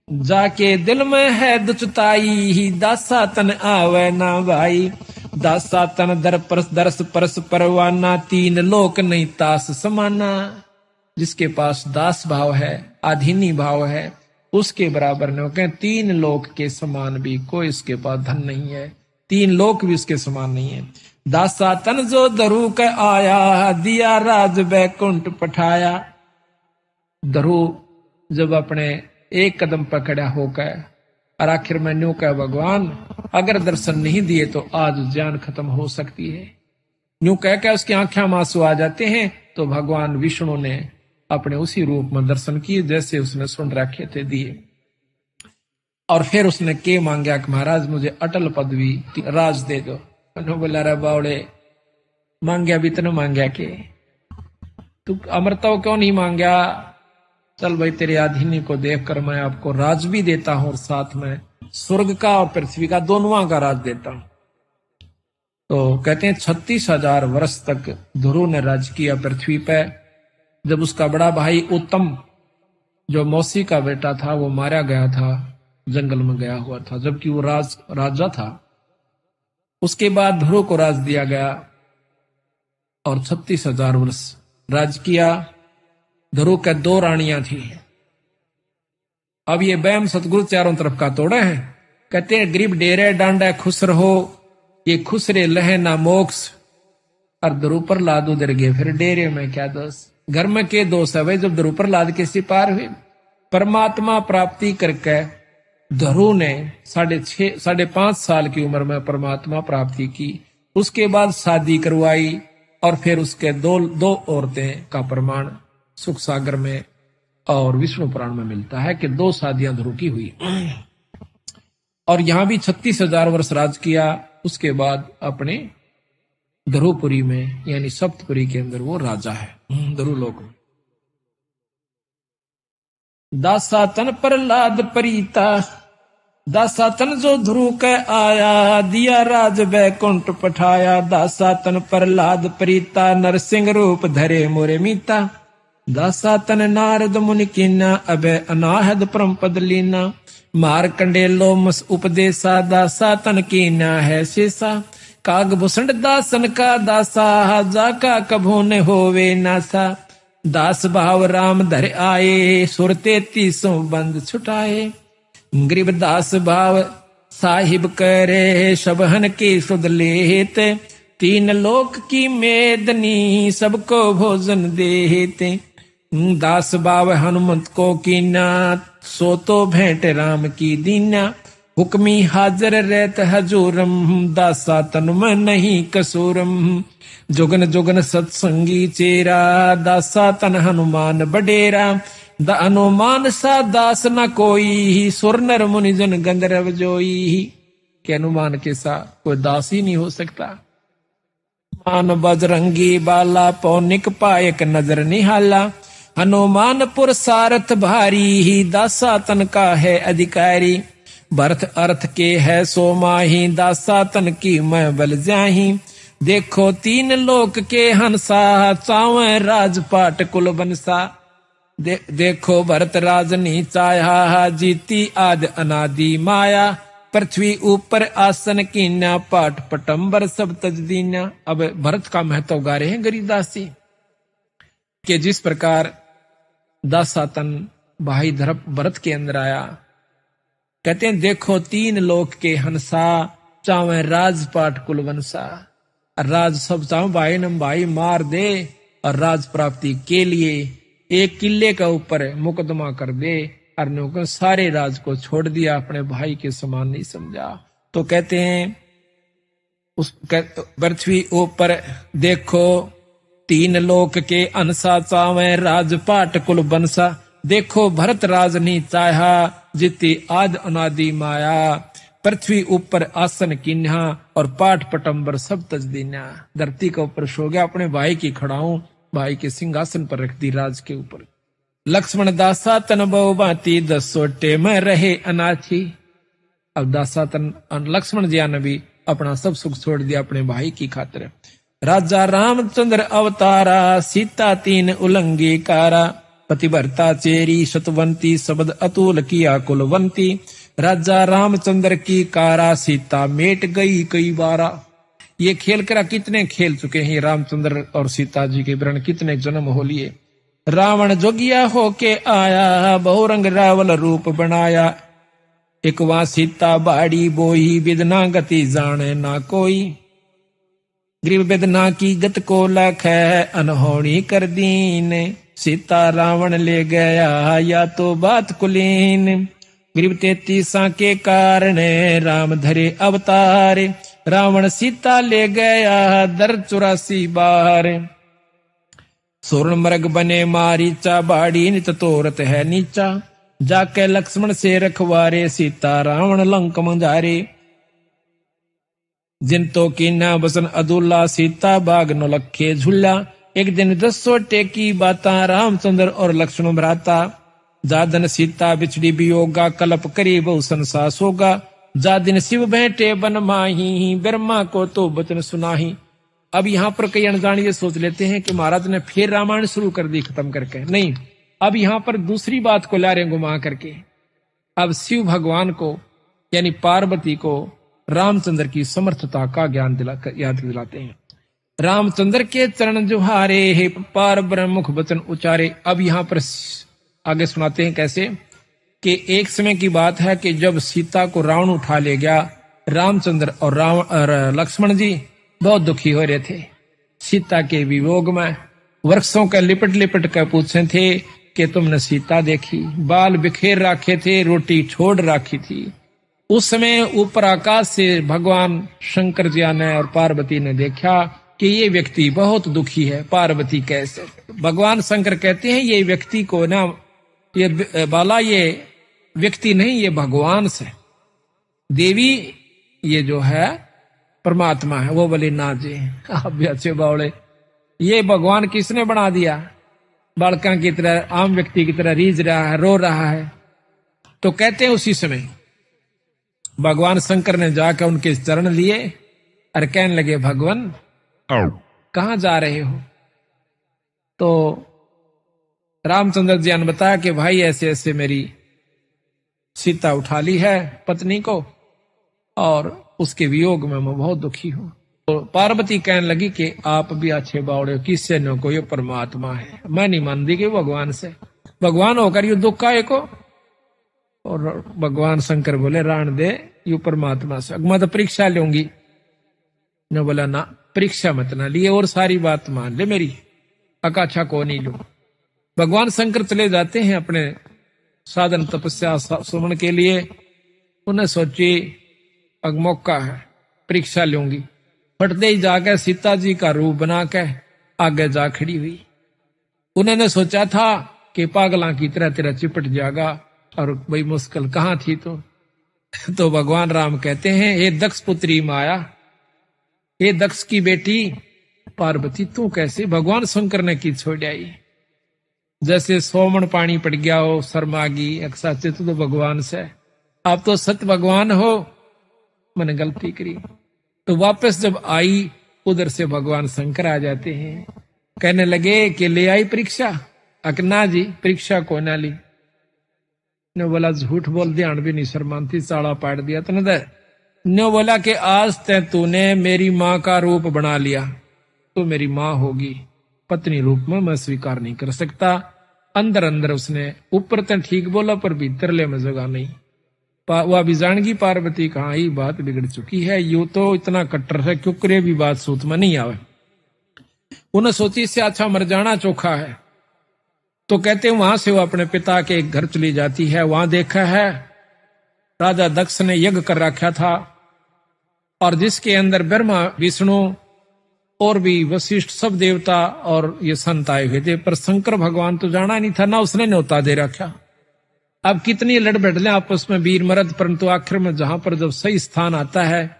Speaker 1: जाके दिल में है दुचताई, दासा तन आवे ना भाई, दासा तन दरस परस परवाना, 3 लोक नहीं तास समाना। जिसके पास दास भाव है, अधीनी भाव है, उसके बराबर न कहें 3 लोक के समान भी कोई इसके पास धन नहीं है, 3 लोक भी उसके समान नहीं है। दासा तन जो धरू के आया, दिया राज बैकुंठ पठाया। धरू जब अपने एक कदम पकड़ा होकर और आखिर में न्यू कह भगवान अगर दर्शन नहीं दिए तो आज जान खत्म हो सकती है, न्यू कह के उसकी आंखें में आंसू आ जाते हैं, तो भगवान विष्णु ने अपने उसी रूप में दर्शन किए जैसे उसने सुन रखे थे, दिए। और फिर उसने के मांगा कि महाराज मुझे अटल पदवी राज दे दो। बोला रे बावड़े, मांगया भी तने मांगया के तू अमरता क्यों नहीं मांगया? चल भाई तेरे अधीनी को देखकर मैं आपको राज भी देता हूं और साथ में स्वर्ग का और पृथ्वी का दोनों का राज देता हूं। तो कहते हैं 36,000 वर्ष तक ध्रुव ने राज किया पृथ्वी पे। जब उसका बड़ा भाई उत्तम जो मौसी का बेटा था वो मारा गया था, जंगल में गया हुआ था, जबकि वो राजा था। उसके बाद ध्रुव को राज दिया गया और 36,000 वर्ष राज किया। ध्रुव के 2 रानियां थी। अब ये बैम सतगुरु चारों तरफ का तोड़े हैं। कहते हैं गरीब डेरे डांडा खुश रहो, ये खुश रे लहे ना मोक्ष। और ध्रुव पर लाद उधर गए, फिर डेरे में क्या दोष, घर में के दोष है भाई। जब ध्रुव पर लाद के सिपार हुए, परमात्मा प्राप्ति करके ध्रुव ने 5.5 साल की उम्र में परमात्मा प्राप्ति की। उसके बाद शादी करवाई और फिर उसके दो औरतें का प्रमाण सुख सागर में और विष्णु पुराण में मिलता है कि 2 शादियां ध्रुव की हुई। और यहां भी 36,000 वर्ष राज किया। उसके बाद अपने ध्रुवपुरी में यानी सप्तपुरी के अंदर वो राजा है ध्रुवलोक में। दासा तन प्रहलाद प्रीता, दासा तन जो ध्रुव के आया, दिया राज बैकुंठ पठाया। दासा तन प्रहलाद प्रीता, नरसिंह रूप धरे मोरे मीता। दासा तन नारद मुनि कीना, अबे अनाहद परम पद लीना। मार कंडेलो मस उपदेशा, दासा तन कीना है शेषा। काग भूषण दासन का दासा, जाका कभू न होवे नासा। दास भाव राम धर आए, सुर 33 बंद छुटाए। गरीब दास भाव साहिब करे, सबहन के सुध लेत। 3 लोक की मेदनी, सबको भोजन देते। दास भाव हनुमंत को कीना, सो तो भेंट राम की दीना। हुक्मी हाजर रहत हजूरम, दासा तन में नहीं कसूरम। जुगन जुगन सत्संगी चेरा, दासा तन हनुमान बडेरा। द हनुमान सा दास न कोई, सुर नर मुनि जन गंधर्व जोई। कि हनुमान के साथ कोई दास ही नहीं हो सकता। मान बजरंगी बाला पौनिक पायक नजर निहाला, हनुमान पुर सारथ भारी ही दासा तन का है अधिकारी। भरत अर्थ के है सो माही, दासा तन की मैं बल जाही। देखो तीन लोक के हंसा, चावे राजपाट कुल बनसा। देखो भरत राजनी चाया, जीती आद अनादि माया। पृथ्वी ऊपर आसन कीन्या, पाठ पटंबर सब तज दीन्या। अब भरत का महत्व गा रहे हैं गरीदास जी कि जिस प्रकार दासातन भाई भरत के अंदर आया, कहते हैं देखो तीन लोक के हंसा, चावे राजपाट कुल वंसा। राज सब चाहो भाई नम भाई मार दे, और राज प्राप्ति के लिए एक किले का ऊपर मुकदमा कर दे, और सारे राज को छोड़ दिया, अपने भाई के समान नहीं समझा। तो कहते हैं उस पृथ्वी ऊपर देखो तीन लोक के अनसा, चावे राजपाट कुल बनसा। देखो भरत राज नी चाहा, जिति आद अनादि माया। पृथ्वी ऊपर आसन किन्हा, और पाठ पटंबर सब तज दीन्या। धरती के ऊपर सो गया, अपने भाई की खड़ाऊं, भाई के सिंहासन पर रख दी राज के ऊपर। लक्ष्मण दासा तन बहु भांति, 10 सोटे में रहे अनाथी। अब दासा तन लक्ष्मण जी ने भी अपना सब सुख छोड़ दिया अपने भाई की खातिर। राजा रामचंद्र अवतारा, सीता तीन उलंगी कारा। पतिव्रता चेरी सतवंती, शब्द अतुल किया कुलवंती। राजा रामचंद्र की कारा, सीता मेट गई कई बारा। ये खेल करा कितने खेल चुके हैं रामचंद्र और सीता जी के वर्ण, कितने जन्म हो लिए। रावण जोगिया होके आया, बहुरंग रावल रूप बनाया। एक वहां सीता बाड़ी बोई, विदना गति जाने ना कोई। ग्रीव वेदना की गत को लख है, अनहोनी कर दीन। सीता रावण ले गया, या तो बात कुलीन। ग्रीव 33 के कारण, राम धरे अवतार। रावण सीता ले गया, दर 84 बार। स्वर्ण मृग बने मारीचा, बाड़ी नित तोरत है नीचा। जाके लक्ष्मण से रखवारे, सीता रावण लंक मंजारे। जिन तो कीना बसन अदुल्ला, सीता बाग न लखे झुल्ला। एक दिन 10 सोटे की बाता, रामचंद्र और लक्ष्मण भ्राता। जादन सीता बिछड़ी वियोगा, कलप करी बहु संसास होगा। जा दिन शिव बैठे बन माही, ब्रह्मा को तो बचन सुनाही। अब यहाँ पर कई अनजान ये सोच लेते हैं कि महाराज ने फिर रामायण शुरू कर दी खत्म करके। नहीं, अब यहाँ पर दूसरी बात को ला रहे घुमा करके। अब शिव भगवान को यानी पार्वती को रामचंद्र की समर्थता का ज्ञान याद दिलाते हैं। रामचंद्र के चरण जुहारे, हे पार ब्रह्म मुख वचन उचारे। अब यहाँ पर आगे सुनाते हैं कैसे कि एक समय की बात है कि जब सीता को रावण उठा ले गया, रामचंद्र और लक्ष्मण जी बहुत दुखी हो रहे थे सीता के वियोग में। वृक्षों का लिपट लिपट कर पूछे थे कि तुमने सीता देखी? बाल बिखेर रखे थे, रोटी छोड़ रखी थी। उस समय ऊपर आकाश से भगवान शंकर जी ने और पार्वती ने देखा कि ये व्यक्ति बहुत दुखी है। पार्वती कैसे? भगवान शंकर कहते हैं ये व्यक्ति को ना, ये बाला ये व्यक्ति नहीं, ये भगवान से। देवी ये जो है परमात्मा है। वो बोले ना जी आप भी अच्छे बावड़े, ये भगवान किसने बना दिया? बालका की तरह, आम व्यक्ति की तरह रीझ रहा है, रो रहा है। तो कहते हैं उसी समय भगवान शंकर ने जाकर उनके चरण लिए और कहने लगे भगवान कहां जा रहे हो? तो रामचंद्र जी ने बताया कि भाई ऐसे ऐसे मेरी सीता उठा ली है पत्नी को, और उसके वियोग में मैं बहुत दुखी हूं। तो पार्वती कहने लगी कि आप भी अच्छे बावड़े हो, किससे न को ये परमात्मा है, मैं नहीं मानती कि भगवान से। भगवान होकर यू दुख का को। और भगवान शंकर बोले राण दे यू परमात्मा से, मैं तो परीक्षा लूंगी। न बोला ना परीक्षा मत ना लिए, और सारी बात मान ले मेरी, अकाछा को नहीं लू। भगवान शंकर चले जाते हैं अपने साधन तपस्या सुमन के लिए। उन्हें सोची अब मौका है, परीक्षा लूंगी। फटते ही जाकर सीता जी का रूप बना के आगे जा खड़ी हुई। उन्होंने सोचा था कि पागला की तरह तेरा चिपट जाएगा, और बड़ी मुश्किल कहाँ थी। तो तो भगवान राम कहते हैं, हे दक्ष पुत्री माया, हे दक्ष की बेटी पार्वती, तू कैसे भगवान शंकर ने की छोड़ आई। जैसे सोमन पानी पड़ गया हो शर्मागी अक्साचे, तो भगवान से आप तो सत्य भगवान हो, मैंने गलती करी। तो वापस जब आई उधर से भगवान शंकर आ जाते हैं, कहने लगे कि ले आई परीक्षा। अकना जी परीक्षा को ना ली। ने बोला झूठ बोल, ध्यान भी नहीं शर्मानती, चाड़ा पाट दिया तने दे। ने बोला कि आज तय तूने मेरी माँ का रूप बना लिया, तो मेरी माँ होगी, पत्नी रूप में मैं स्वीकार नहीं कर सकता। अंदर अंदर उसने ऊपर तक ठीक बोला पर भीतर ले में जगह नहीं। वह भी जानगी पार्वती कहाँ ही बात बिगड़ चुकी है, यू तो इतना कट्टर है क्यों करे भी बात सूत में नहीं आवे। उन्हें सोची इससे अच्छा मर जाना चोखा है। तो कहते वहां से वो अपने पिता के घर चली जाती है। वहां देखा है राजा दक्ष ने यज्ञ कर रखा था, और जिसके अंदर ब्रह्मा विष्णु और भी वशिष्ठ सब देवता और ये संत आए हुए थे, पर शंकर भगवान तो जाना नहीं था ना, उसने न्योता दे रखा। अब कितनी लड़ बैठले आपस में वीर मर्द, परंतु आखिर में जहां पर जब सही स्थान आता है,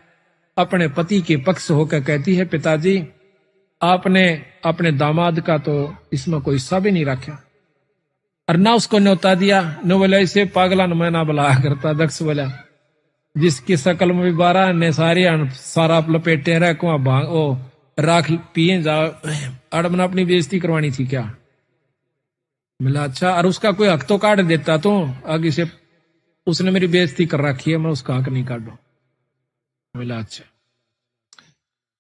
Speaker 1: अपने पति के पक्ष होकर कहती है, पिताजी आपने अपने दामाद का तो इसमें कोई हिस्सा भी नहीं रखा, और ना उसको न्योता दिया। न बोला इसे पागला न मैं ना बुलाया करता। दक्ष बोला जिसकी शकल में भी 12 ने सारा लपेटे रह कुआ भांग ओ राख पिए जा, अड़मना अपनी बेइज्जती करवानी थी क्या। मिला अच्छा, और उसका कोई हक तो काट देता, तो आगे से उसने मेरी बेइज्जती कर रखी है, मैं उसका हक नहीं काटू। मिला अच्छा।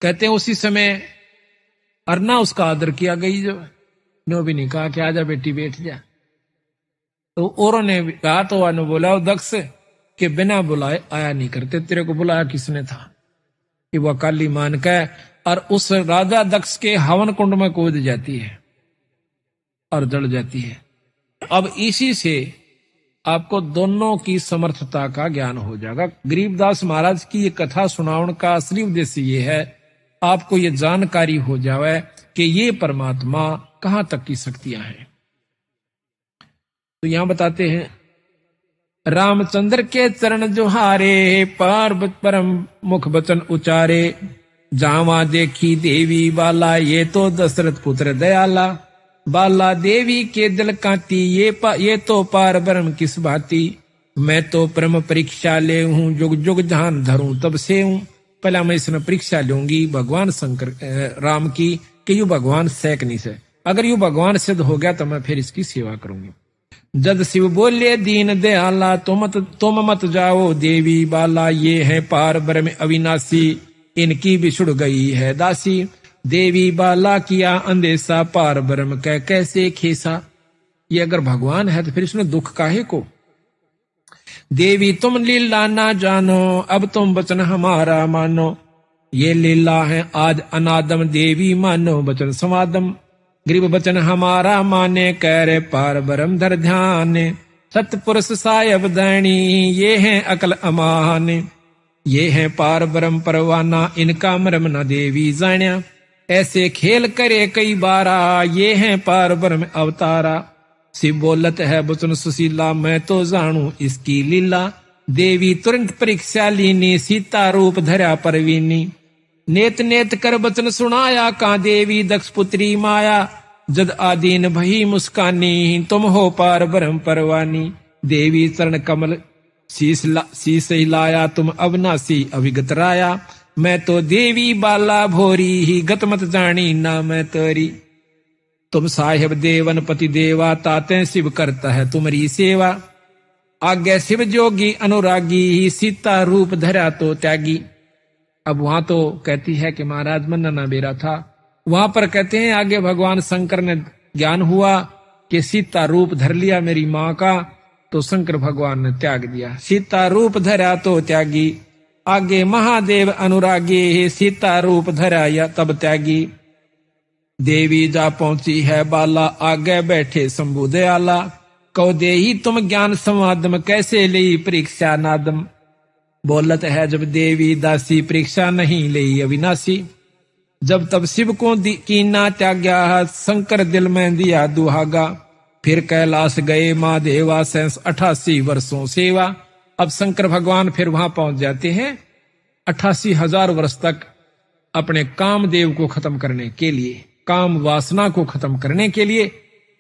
Speaker 1: कहते हैं उसी समय अरना उसका आदर किया गई, जो नो भी नहीं कहा कि आजा बेटी बैठ जा। तो औरों ने कहा तो वह बोला दक्ष के बिना बुलाए आया नहीं करते, तेरे को बुलाया किसने था। कि वह काली मान के और उस राजा दक्ष के हवन कुंड में कूद जाती है और जल जाती है। अब इसी से आपको दोनों की समर्थता का ज्ञान हो जाएगा। गरीबदास महाराज की ये कथा सुनाउन का असली उद्देश्य ये है, आपको ये जानकारी हो जाए कि ये परमात्मा कहां तक की शक्तियां हैं। तो यहां बताते हैं, रामचंद्र के चरण जोहारे, पार्वत परम मुख बचन उचारे, जावा देखी देवी बाला, ये तो दशरथ पुत्र दयाला, बाला देवी के दिल कांती, ये तो पार ब्रह्म किस भांति, मैं तो परम परीक्षा ले हूं, जुग जुग ध्यान धरूं तब से हूं। पहला मैं इसमें परीक्षा लूंगी भगवान शंकर राम की कि यू भगवान सेक नहीं से, अगर यू भगवान सिद्ध हो गया तो मैं फिर इसकी सेवा करूंगी। जद शिव बोले दीन दयाला, तुम मत जाओ देवी बाला, ये है पार ब्रह्म अविनाशी, इनकी बिछुड़ गई है दासी, देवी बाला किया अंदेशा, पार ब्रह्म कह कैसे खेसा। ये अगर भगवान है तो फिर इसमें दुख काहे को। देवी तुम लीला ना जानो, अब तुम वचन हमारा मानो, ये लीला है आज अनादम, देवी मानो वचन समादम, गरीब वचन हमारा माने, कह रे पार ब्रह्म धर ध्यान, सतपुरुष सायब दैनी, ये है अकल अमान, ये है पार ब्रह्म परवाना, इनका मरम न देवी जान्या, ऐसे खेल करे कई बारा, ये है पार ब्रह्म अवतारा, शिव बोलत है वचन सुशीला, मैं तो जानू इसकी लीला, देवी तुरंत परीक्षा लीनी, सीता रूप धरा परवीनी, नेत नेत कर वचन सुनाया, का देवी दक्ष पुत्री माया, जद आदीन भई मुस्कानी, तुम हो पार ब्रह्म परवानी, देवी चरण कमल शीस हिलाया, तुम अविनाशी अभिगत राया, मैं तो देवी बाला भोरी ही, गत मत जानी ना मैं तोरी, तुम साहेब देवन पति देवा, ताते शिव करता है तुम्हारी सेवा, आज्ञा शिव जोगी अनुरागी ही, सीता रूप धरा तो त्यागी। अब वहां तो कहती है कि महाराज मन ना बेरा था, वहां पर कहते हैं आगे भगवान शंकर ने ज्ञान हुआ कि सीता रूप धर लिया मेरी माँ का, तो शंकर भगवान ने त्याग दिया, सीता रूप धरा तो त्यागी, आगे महादेव अनुरागी, सीता रूप धरा या तब त्यागी, देवी जा पहुंची है बाला, आगे बैठे शंभु दयाला, कहो दे ही तुम ज्ञान समादम, कैसे ली परीक्षा नादम, बोलत है जब देवी दासी, परीक्षा नहीं ली अविनाशी, जब तब शिव को कीना त्याग्या, शंकर दिल में दिया दुहागा, फिर कैलाश गए महादेवा, 88 वर्षों सेवा, अब शंकर भगवान फिर वहां पहुंच जाते हैं 88,000 वर्ष तक अपने कामदेव को खत्म करने के लिए, काम वासना को खत्म करने के लिए,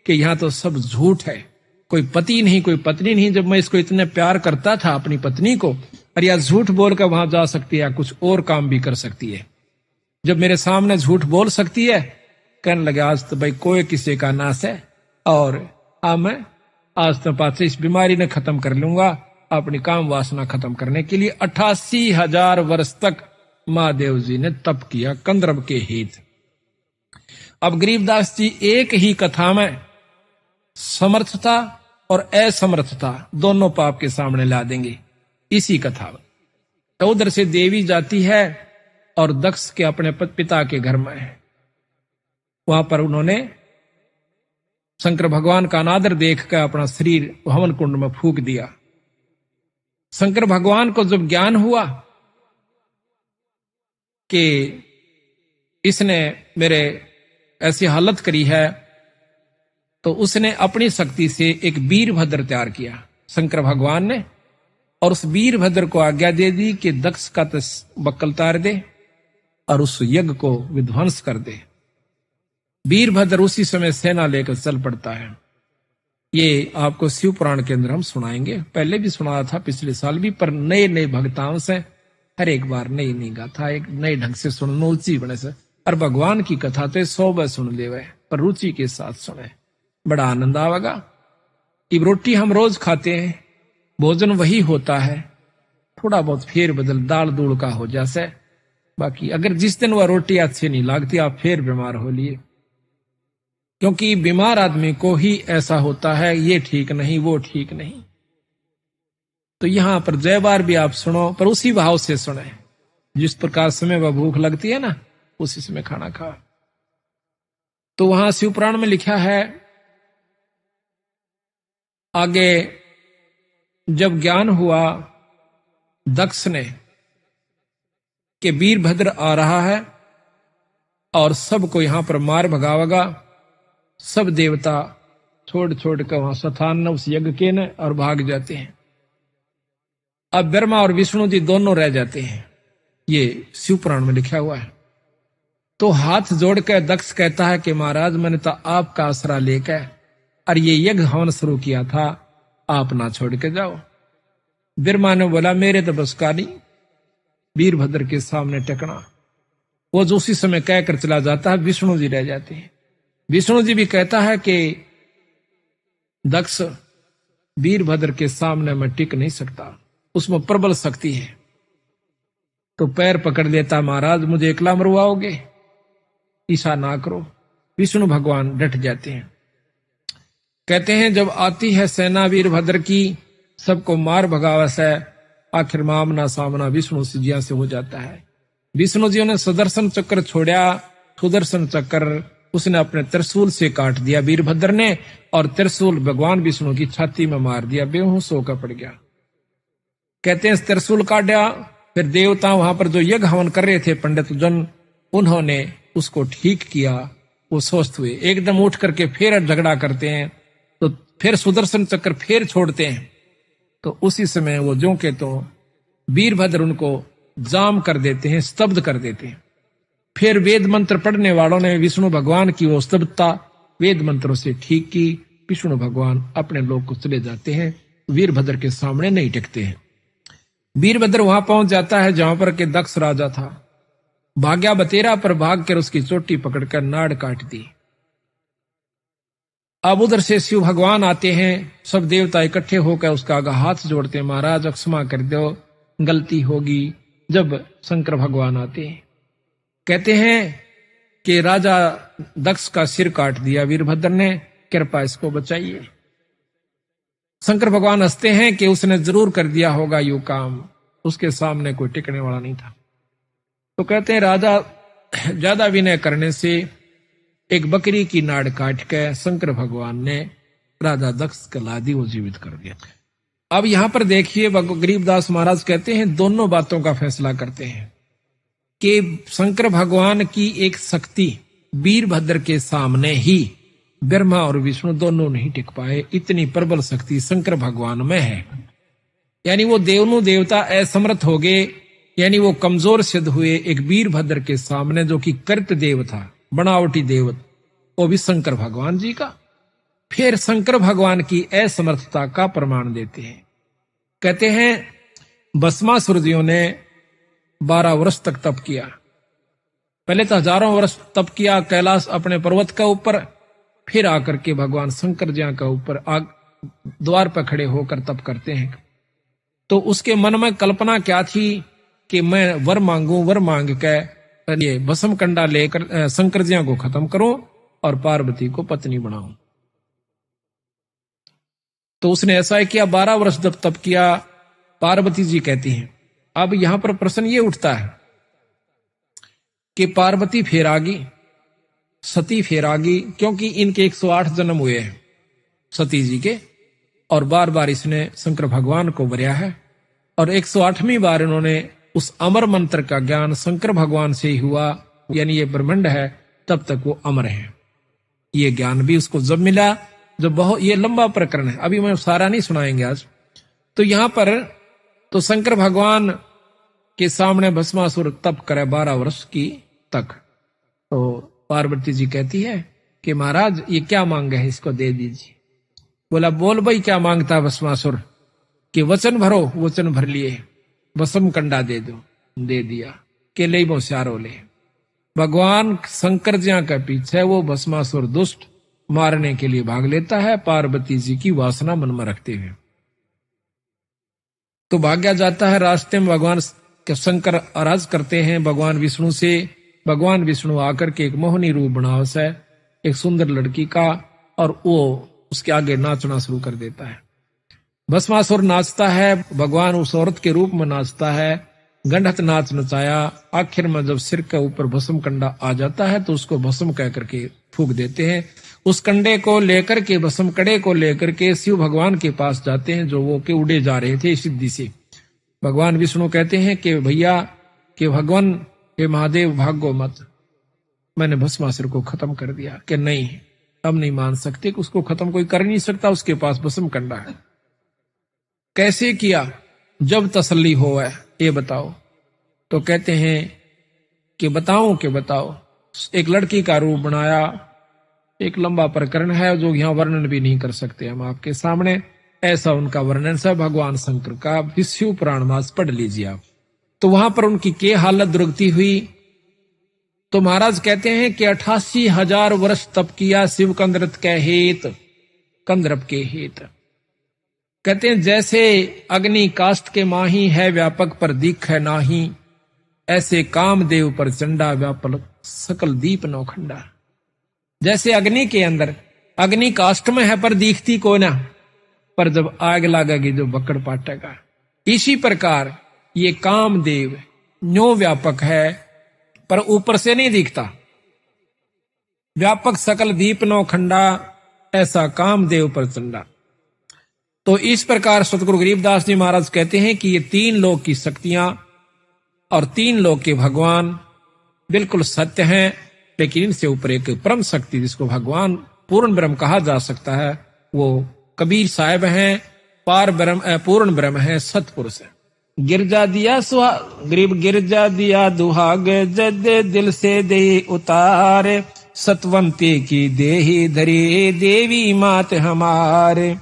Speaker 1: कि यहां तो सब झूठ है, कोई पति नहीं, कोई पत्नी नहीं। जब मैं इसको इतने प्यार करता था अपनी पत्नी को, और या झूठ बोलकर वहां जा सकती है या कुछ और काम भी कर सकती है, जब मेरे सामने झूठ बोल सकती है, कहने लगे आज तो भाई कोई किसी का नाश है, और अब मैं आज तो पास इस बीमारी ने खत्म कर लूंगा, अपनी काम वासना खत्म करने के लिए 88,000 वर्ष तक महादेव जी ने तप किया कंदर्प के हित। अब गरीबदास जी एक ही कथा में समर्थता और असमर्थता दोनों पाप के सामने ला देंगे इसी कथा में। तो उधर से देवी जाती है और दक्ष के अपने पिता के घर में है, वहां पर उन्होंने शंकर भगवान का अनादर देखकर अपना शरीर हवन कुंड में फूंक दिया। शंकर भगवान को जब ज्ञान हुआ कि इसने मेरे ऐसी हालत करी है, तो उसने अपनी शक्ति से एक वीरभद्र तैयार किया शंकर भगवान ने, और उस वीरभद्र को आज्ञा दे दी कि दक्ष का बक्कल तार दे और उस यज्ञ को विध्वंस कर दे। वीरभद्र उसी समय सेना लेकर चल पड़ता है। ये आपको शिव पुराण के अंदर हम सुनाएंगे, पहले भी सुनाया था पिछले साल भी, पर नए नए भक्ताओं से हर एक बार नई नई गाथा एक नए ढंग से सुनना रुचि बने से। और भगवान की कथा तो 100 बार सुन लेवे, पर रुचि के साथ सुने, बड़ा आनंद आवेगा। कि रोटी हम रोज खाते हैं, भोजन वही होता है, थोड़ा बहुत फेर बदल दाल दूल का हो जासे, बाकी अगर जिस दिन वह रोटी अच्छी नहीं लगती आप फिर बीमार हो लिए, क्योंकि बीमार आदमी को ही ऐसा होता है, ये ठीक नहीं वो ठीक नहीं। तो यहां पर जय बार भी आप सुनो, पर उसी भाव से सुने जिस प्रकार समय वह भूख लगती है ना, उसी समय खाना खा। तो वहां शिव पुराण में लिखा है आगे, जब ज्ञान हुआ दक्ष ने कि वीरभद्र आ रहा है और सबको यहां पर मार भगावेगा, सब देवता छोड़ छोड़ कर वहां स्थान न उस यज्ञ के न और भाग जाते हैं। अब ब्रह्मा और विष्णु जी दोनों रह जाते हैं, ये शिव पुराण में लिखा हुआ है। तो हाथ जोड़कर दक्ष कहता है कि महाराज मैंने तो आपका आसरा लेकर और ये यज्ञ हवन शुरू किया था, आप ना छोड़ के जाओ। ब्रह्मा ने बोला मेरे तो बस का नहीं वीरभद्र के सामने टेकना। वो जो उसी समय कहकर चला जाता है, विष्णु जी रह जाते हैं। विष्णु जी भी कहता है कि दक्ष वीरभद्र के सामने मैं टिक नहीं सकता, उसमें प्रबल शक्ति है। तो पैर पकड़ लेता, महाराज मुझे एकला मरवाओगे, ईसा ना करो। विष्णु भगवान डट जाते हैं, कहते हैं जब आती है सेना वीरभद्र की, सबको मार भगावा से आखिर में आमना सामना विष्णु जी से हो जाता है। विष्णु जी ने सुदर्शन चक्र छोड़ा, सुदर्शन चक्र उसने अपने त्रिशूल से काट दिया वीरभद्र ने, और त्रिशूल भगवान विष्णु की छाती में मार दिया, बेहोश होकर पड़ गया। कहते हैं त्रिशूल काटा, फिर देवता वहां पर जो यज्ञ हवन कर रहे थे पंडित जन, उन्होंने उसको ठीक किया, वो स्वस्थ हुए। एकदम उठ करके फिर झगड़ा करते हैं, तो फिर सुदर्शन चक्र फिर छोड़ते हैं, तो उसी समय वो जो के तो वीरभद्र उनको जाम कर देते हैं, स्तब्ध कर देते हैं। फिर वेद मंत्र पढ़ने वालों ने विष्णु भगवान की वो स्तब्धता वेद मंत्रों से ठीक की। विष्णु भगवान अपने लोक को चले जाते हैं, वीरभद्र के सामने नहीं टिकते हैं। वीरभद्र वहां पहुंच जाता है जहां पर के दक्ष राजा था, भाग्या बतेरा पर भाग कर उसकी चोटी पकड़कर नाड़ काट दी। अब उधर से शिव भगवान आते हैं, सब देवता इकट्ठे होकर उसका आगे हाथ जोड़ते हैं, महाराज क्षमा कर दो, गलती होगी। जब शंकर भगवान आते हैं, कहते हैं कि राजा दक्ष का सिर काट दिया वीरभद्र ने, कृपा इसको बचाइए। शंकर भगवान हंसते हैं कि उसने जरूर कर दिया होगा यू काम, उसके सामने कोई टिकने वाला नहीं था। तो कहते हैं राजा ज्यादा विनय करने से एक बकरी की नाड़ काट के शंकर भगवान ने राजा दक्ष का लादी वो जीवित कर दिया। अब यहां पर देखिए गरीबदास महाराज कहते हैं दोनों बातों का फैसला करते हैं कि शंकर भगवान की एक शक्ति वीरभद्र के सामने ही ब्रह्मा और विष्णु दोनों नहीं टिक पाए, इतनी प्रबल शक्ति शंकर भगवान में है। यानी वो देवनु देवता असमर्थ हो गए, यानी वो कमजोर सिद्ध हुए एक वीरभद्र के सामने, जो कि कृत देव था, बनावटी देव, वो भी शंकर भगवान जी का। फिर शंकर भगवान की असमर्थता का प्रमाण देते हैं। कहते हैं भस्मासुर जी ने 12 वर्ष तक तप किया। पहले तो हजारों वर्ष तप किया कैलाश अपने पर्वत का ऊपर, फिर आकर के भगवान शंकर जी का ऊपर द्वार पर खड़े होकर तप करते हैं। तो उसके मन में कल्पना क्या थी कि मैं वर मांगू, वर मांग के ये भस्म कंडा लेकर शंकर जी को खत्म करूं और पार्वती को पत्नी बनाऊं। तो उसने ऐसा ही किया, 12 वर्ष जब तप किया। पार्वती जी कहती हैं, अब यहां पर प्रश्न ये उठता है कि पार्वती फिर आ गई, सती फिर आ गई, क्योंकि इनके 108 जन्म हुए हैं सती जी के, और बार बार इसने शंकर भगवान को वरया है, और 108वीं बार इन्होंने उस अमर मंत्र का ज्ञान शंकर भगवान से ही हुआ, यानी ये ब्रह्मांड है तब तक वो अमर है। ये ज्ञान भी उसको जब मिला, जो बहुत ये लंबा प्रकरण है, अभी मैं सारा नहीं सुनाएंगे आज। तो यहां पर तो शंकर भगवान के सामने भस्मासुर तप करे 12 वर्ष की तक। तो पार्वती जी कहती है कि महाराज ये क्या मांगे है, इसको दे दीजिए। बोला बोल भाई क्या मांगता भस्मासुर, कि वचन भरो, वचन भर लिए, भस्म कंडा दे दो, दे दिया। के ले होशियारो ले, भगवान शंकर जी के पीछे वो भस्मासुर दुष्ट मारने के लिए भाग लेता है, पार्वती जी की वासना मन में रखते हुए। तो भाग्या जाता है। रास्ते में भगवान शंकर आराज करते हैं भगवान विष्णु से। भगवान विष्णु आकर के एक मोहनी रूप बनावस है एक सुंदर लड़की का, और वो उसके आगे नाचना शुरू कर देता है। भस्मासुर नाचता है, भगवान उस औरत के रूप में नाचता है, गंडहत नाच नचाया। आखिर में जब सिर के ऊपर भस्म कंडा आ जाता है तो उसको भस्म कह करके फूंक देते हैं। उस कंडे को लेकर के, भस्म कड़े को लेकर के शिव भगवान के पास जाते हैं, जो वो के उड़े जा रहे थे सिद्धि से। भगवान विष्णु कहते हैं कि भैया, कि भगवान, के महादेव भागो मत, मैंने भस्मासुर को खत्म कर दिया। कि नहीं, अब नहीं मान सकते, कि उसको खत्म कोई कर नहीं सकता, उसके पास भस्म कंडा है। कैसे किया, जब तसल्ली हो है ये बताओ। तो कहते हैं कि बताओ। एक लड़की का रूप बनाया, एक लंबा प्रकरण है जो यहां वर्णन भी नहीं कर सकते हम आपके सामने। ऐसा उनका वर्णन है भगवान शंकर का, विष्णु पुराण मास पढ़ लीजिए आप। तो वहां पर उनकी के हालत दुर्गति हुई। तो महाराज कहते हैं कि 88,000 वर्ष तप किया शिव कंदरत के हेत, कंदरप के हेत। कहते हैं जैसे अग्नि काष्ठ के माही है, व्यापक पर दीख है नाही, ऐसे कामदेव पर चंडा व्यापक सकल दीप नौखंडा। जैसे अग्नि के अंदर, अग्नि काष्ठ में है पर दिखती को ना, पर जब आग लगेगी जो बकड़ पाटेगा। इसी प्रकार ये कामदेव न्यो व्यापक है पर ऊपर से नहीं दिखता। व्यापक सकल दीप नौखंडा, ऐसा कामदेव पर चंडा। तो इस प्रकार सतगुरु गरीबदास जी महाराज कहते हैं कि ये 3 लोक की शक्तियां और 3 लोक के भगवान बिल्कुल सत्य हैं, लेकिन इनसे ऊपर एक परम शक्ति जिसको भगवान पूर्ण ब्रह्म कहा जा सकता है, वो कबीर साहब हैं, पार ब्रह्म, पूर्ण ब्रह्म है, सतपुरुष है। गिरजा दिया गरीब गिरजा दिया दुहाग, जद दिल से दे उतारे, सतवंती की देही धरी देवी मात हमारे।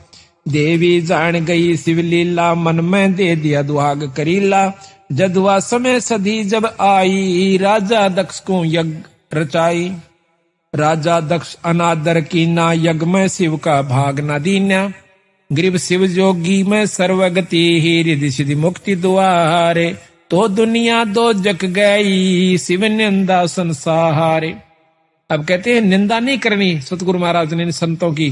Speaker 1: देवी जान गई शिवलीला, मन में दे दिया दुहाग करीला। जदुआ समय सदी जब आई, राजा दक्ष को यज्ञ रचाई। राजा दक्ष अनादर की ना, यज्ञ में शिव का भाग न दीना। गरीब शिव जोगी में सर्वगति, रिधि सिद्धि मुक्ति द्वारे। तो दुनिया दो जग गई, शिव निंदा संसारे। अब कहते हैं निंदा नहीं करनी। सतगुरु महाराज ने संतों की,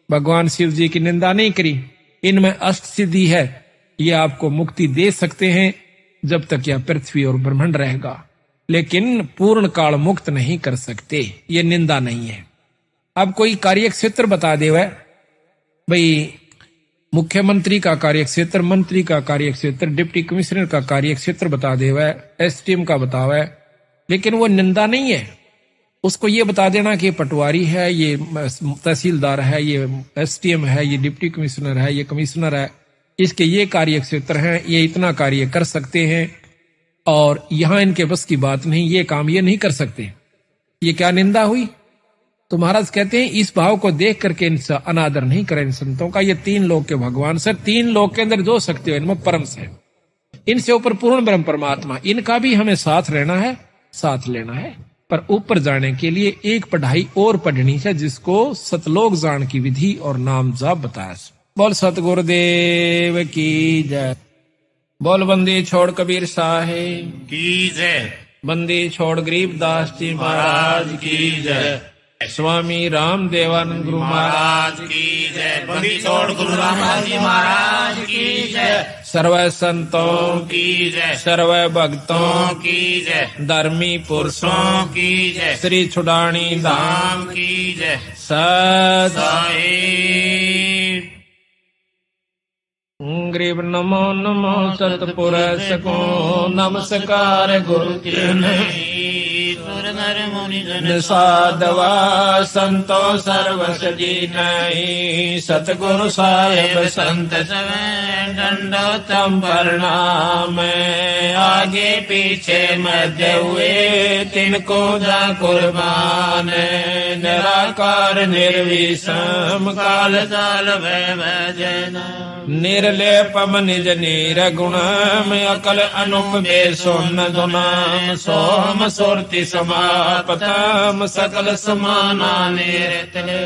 Speaker 1: भगवान शिव जी की निंदा नहीं करी। इनमें अष्ट सिद्धि है, ये आपको मुक्ति दे सकते हैं जब तक यह पृथ्वी और ब्रह्मांड रहेगा, लेकिन पूर्ण काल मुक्त नहीं कर सकते। ये निंदा नहीं है। अब कोई कार्य क्षेत्र बता दे, वह भाई मुख्यमंत्री का कार्य क्षेत्र, मंत्री का कार्य क्षेत्र, डिप्टी कमिश्नर का कार्य क्षेत्र बता दे, वह एसडीएम का बतावे, लेकिन वो निंदा नहीं है। उसको ये बता देना कि पटवारी है, ये तहसीलदार है, ये एसडीएम है, ये डिप्टी कमिश्नर है, ये कमिश्नर है, इसके ये कार्य क्षेत्र हैं, ये इतना कार्य कर सकते हैं और यहां इनके बस की बात नहीं, ये काम ये नहीं कर सकते। ये क्या निंदा हुई? तो महाराज कहते हैं इस भाव को देख करके इनसे अनादर नहीं करें इन संतों का। ये तीन लोक के भगवान सर, तीन लोक के अंदर जो शक्ति हो इनमें परम से, इनसे ऊपर पूर्ण ब्रह्म परमात्मा, इनका भी हमें साथ रहना है, साथ लेना है। पर ऊपर जाने के लिए एक पढ़ाई और पढ़नी है, जिसको सतलोक जान की विधि और नाम जाप बताया। बोल सतगुरुदेव की जय। बोल बंदी छोड़ कबीर साहेब
Speaker 2: की जय।
Speaker 1: बंदी छोड़ गरीबदास जी महाराज की जय। स्वामी राम देवानंद गुरु
Speaker 2: महाराज की जय। बंदी छोड़ गुरु रामदास जी महाराज की जय।
Speaker 1: सर्व संतों
Speaker 2: की जय।
Speaker 1: सर्व भक्तों
Speaker 2: की जय।
Speaker 1: धर्मी पुरुषों
Speaker 2: की जय।
Speaker 1: श्री छुड़ानी धाम
Speaker 2: की जय।
Speaker 1: सत
Speaker 2: साईं।
Speaker 1: गरीब नमो नमो सतपुरुष को नमस्कार गुरु के नहीं
Speaker 2: नर मुनि जन
Speaker 1: साधवा संतो सर्वस जी नहीं सतगुरु साहेब संत दंडोतम प्रणाम। आगे पीछे मध्य हुए तिनको जा कुर्बान। निराकार निर्विषम काल काल भजन निर्लेपम निज नीर गुणम अकल अनुप बेसोन गुणाम सोम सुरति समापतम सकल समाना निरतले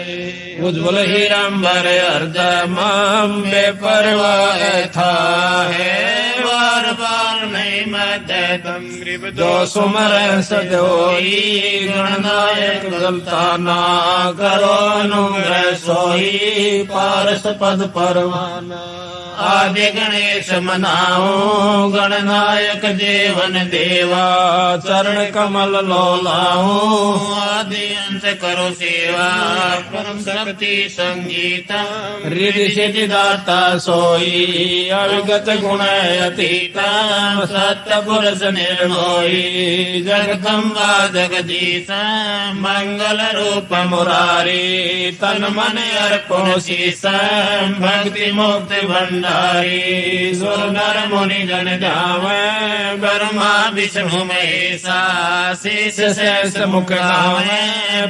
Speaker 1: उज्ज्वल हिरंबर अर्धमाम बेपरवाह था है बार बार नहीं मदतम गरीब जो सुमर सजोई गणनायक गलता ना करो अनुग्रह सोई पारस पद परवाना। आदि गणेश मनाओ गणनायक जीवन देवा चरण कमल लोलाओ आदि अंत करो सेवा परम शक्ति संगीता रिद्धि सिद्धि दाता सोई अविगत गुण अतीता सत्य पुरुष निर्मोही जगदम्बा जगदीशा मंगल रूप मुरारी तन मन अर्पण शीशा भक्ति मुक्ति भंडारी सुर नर मुनि जन जावे ब्रह्मा विष्णु महेशा शेष शेष मुख गावे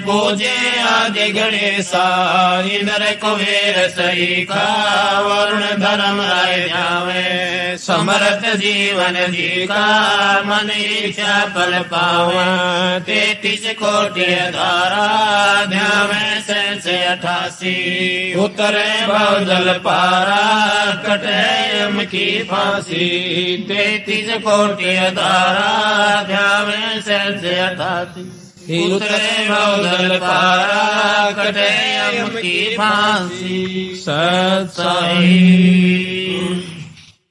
Speaker 1: पूजे आदि गणेशा इंद्र कुबेर सहिका वरुण धर्म राय जावे समर्थ जीवन जी का मन इच्छा फल पावे 33 कोटि धारा ध्यावे से 88 उतरे भवजल पारा कटयम की फांसी 33 कोटि धारा ध्यावे से 88 उतरे भवजल पारा कटयम की फांसी।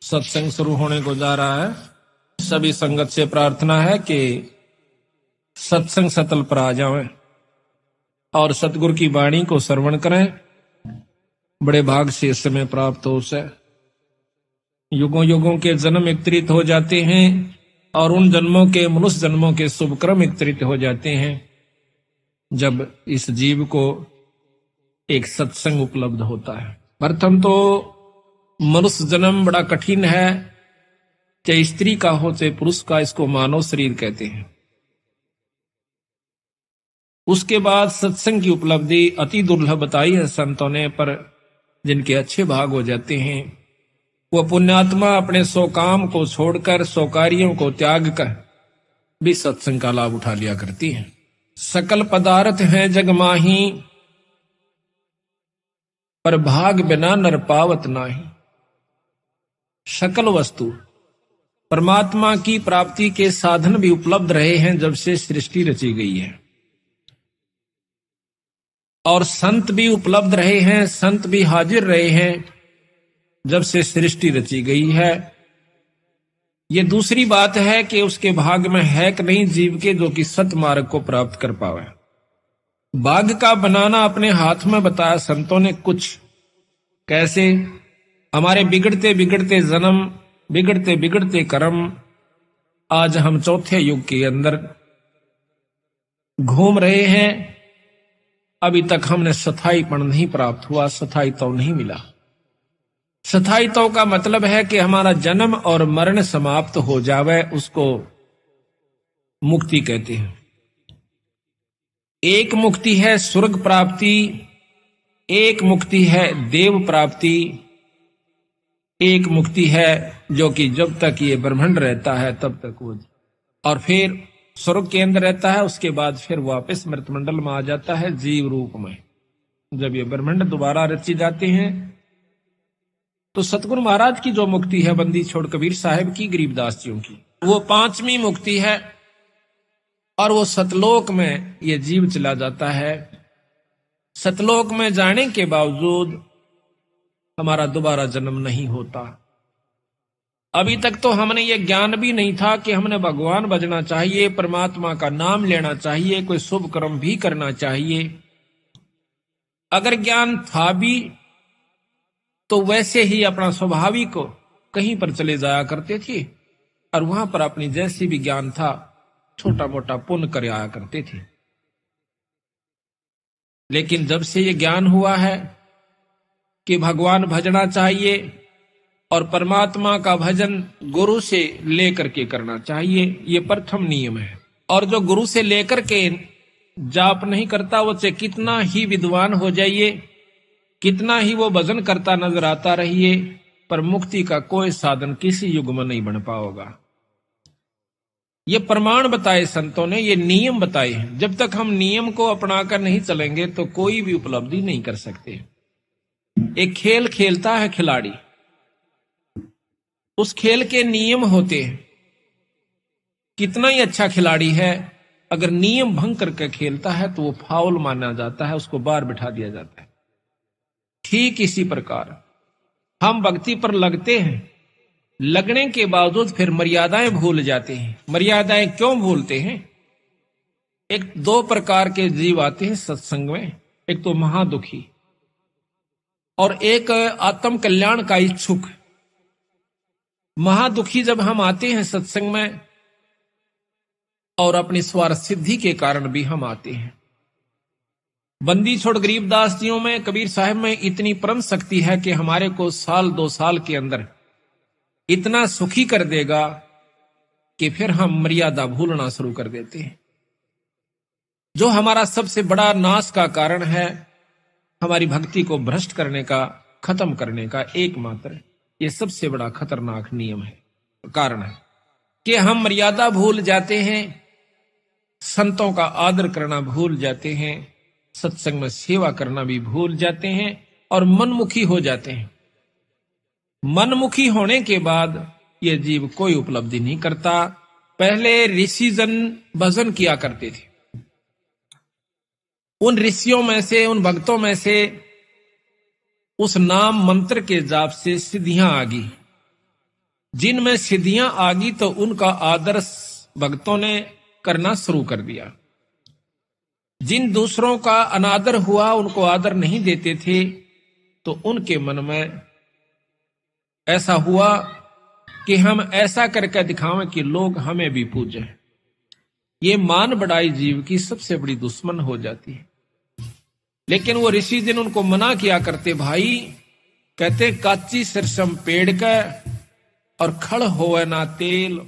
Speaker 1: सत्संग शुरू होने को जा रहा है। सभी संगत से प्रार्थना है कि सत्संग सतल पर आ जाएं और सतगुरु की वाणी को श्रवण करें। बड़े भाग से इस समय प्राप्त हो से युगों युगों के जन्म एकत्रित हो जाते हैं और उन जन्मों के मनुष्य जन्मों के शुभ क्रम एकत्रित हो जाते हैं जब इस जीव को एक सत्संग उपलब्ध होता है। प्रथम तो मनुष्य जन्म बड़ा कठिन है, चाहे स्त्री का हो चाहे पुरुष का, इसको मानव शरीर कहते हैं। उसके बाद सत्संग की उपलब्धि अति दुर्लभ बताई है संतों ने, पर जिनके अच्छे भाग हो जाते हैं वो पुण्यात्मा अपने सौ काम को छोड़कर सौ कार्यों को त्याग कर भी सत्संग का लाभ उठा लिया करती है। सकल पदार्थ है जग माही पर भाग बिना नर पावत नाही। सकल वस्तु परमात्मा की प्राप्ति के साधन भी उपलब्ध रहे हैं जब से सृष्टि रची गई है, और संत भी उपलब्ध रहे हैं, संत भी हाजिर रहे हैं जब से सृष्टि रची गई है। ये दूसरी बात है कि उसके भाग में है कि नहीं जीव के जो कि सत मार्ग को प्राप्त कर पावे। बाग का बनाना अपने हाथ में बताया संतों ने कुछ। कैसे? हमारे बिगड़ते बिगड़ते जन्म, बिगड़ते बिगड़ते कर्म, आज हम चौथे युग के अंदर घूम रहे हैं। अभी तक हमने सथाईपन नहीं प्राप्त हुआ, सथाई तो नहीं मिला। स्थायित्व का मतलब है कि हमारा जन्म और मरण समाप्त हो जावे, उसको मुक्ति कहते हैं। एक मुक्ति है स्वर्ग प्राप्ति, एक मुक्ति है देव प्राप्ति, एक मुक्ति है जो कि जब तक ये ब्रह्मांड रहता है तब तक वो, और फिर स्वर्ग के अंदर रहता है, उसके बाद फिर वापस मृतमंडल में आ जाता है जीव रूप में। जब ये ब्रह्मांड दोबारा रचे जाते हैं तो सतगुरु महाराज की जो मुक्ति है बंदी छोड़ कबीर साहिब की, गरीबदास जियों की, वो 5वीं मुक्ति है। और वो सतलोक में ये जीव चला जाता है। सतलोक में जाने के बावजूद हमारा दोबारा जन्म नहीं होता। अभी तक तो हमने ये ज्ञान भी नहीं था कि हमने भगवान भजना चाहिए, परमात्मा का नाम लेना चाहिए, कोई शुभ कर्म भी करना चाहिए। अगर ज्ञान था भी तो वैसे ही अपना स्वाभाविक कहीं पर चले जाया करते थे और वहां पर अपनी जैसी भी ज्ञान था छोटा मोटा पुण्य कर आया करते थे। लेकिन जब से ये ज्ञान हुआ है कि भगवान भजना चाहिए और परमात्मा का भजन गुरु से लेकर के करना चाहिए, ये प्रथम नियम है। और जो गुरु से लेकर के जाप नहीं करता, वो चाहे कितना ही विद्वान हो जाइए, कितना ही वो भजन करता नजर आता रहिए, पर मुक्ति का कोई साधन किसी युग में नहीं बन पाओगा। ये प्रमाण बताए संतों ने, ये नियम बताए हैं। जब तक हम नियम को अपनाकर नहीं चलेंगे तो कोई भी उपलब्धि नहीं कर सकते। एक खेल खेलता है खिलाड़ी, उस खेल के नियम होते हैं। कितना ही अच्छा खिलाड़ी है, अगर नियम भंग करके खेलता है तो वो फाउल माना जाता है, उसको बाहर बिठा दिया जाता है। ठीक इसी प्रकार हम भक्ति पर लगते हैं, लगने के बावजूद फिर मर्यादाएं भूल जाते हैं। मर्यादाएं क्यों भूलते हैं? एक 2 प्रकार के जीव आते हैं सत्संग में, एक तो महादुखी और एक आत्म कल्याण का इच्छुक। महादुखी जब हम आते हैं सत्संग में और अपनी स्वार्थ सिद्धि के कारण भी हम आते हैं। बंदी छोड़ गरीबदास जियों में, कबीर साहब में इतनी परम शक्ति है कि हमारे को 1-2 साल के अंदर इतना सुखी कर देगा कि फिर हम मर्यादा भूलना शुरू कर देते हैं। जो हमारा सबसे बड़ा नाश का कारण है, हमारी भक्ति को भ्रष्ट करने का, खत्म करने का एकमात्र ये सबसे बड़ा खतरनाक नियम है, कारण है कि हम मर्यादा भूल जाते हैं, संतों का आदर करना भूल जाते हैं, सत्संग में सेवा करना भी भूल जाते हैं और मनमुखी हो जाते हैं। मनमुखी होने के बाद ये जीव कोई उपलब्धि नहीं करता। पहले ऋषि जन भजन किया करते थे, उन ऋषियों में से, उन भक्तों में से उस नाम मंत्र के जाप से सिद्धियां आ गई। जिनमें सिद्धियां आ गई तो उनका आदर भक्तों ने करना शुरू कर दिया। जिन दूसरों का अनादर हुआ, उनको आदर नहीं देते थे, तो उनके मन में ऐसा हुआ कि हम ऐसा करके दिखावें कि लोग हमें भी पूजें। ये मान बढ़ाई जीव की सबसे बड़ी दुश्मन हो जाती है। लेकिन वो ऋषि जिन उनको मना किया करते, भाई कहते काची सिरसम पेड़ का और खड़ होवे ना तेल,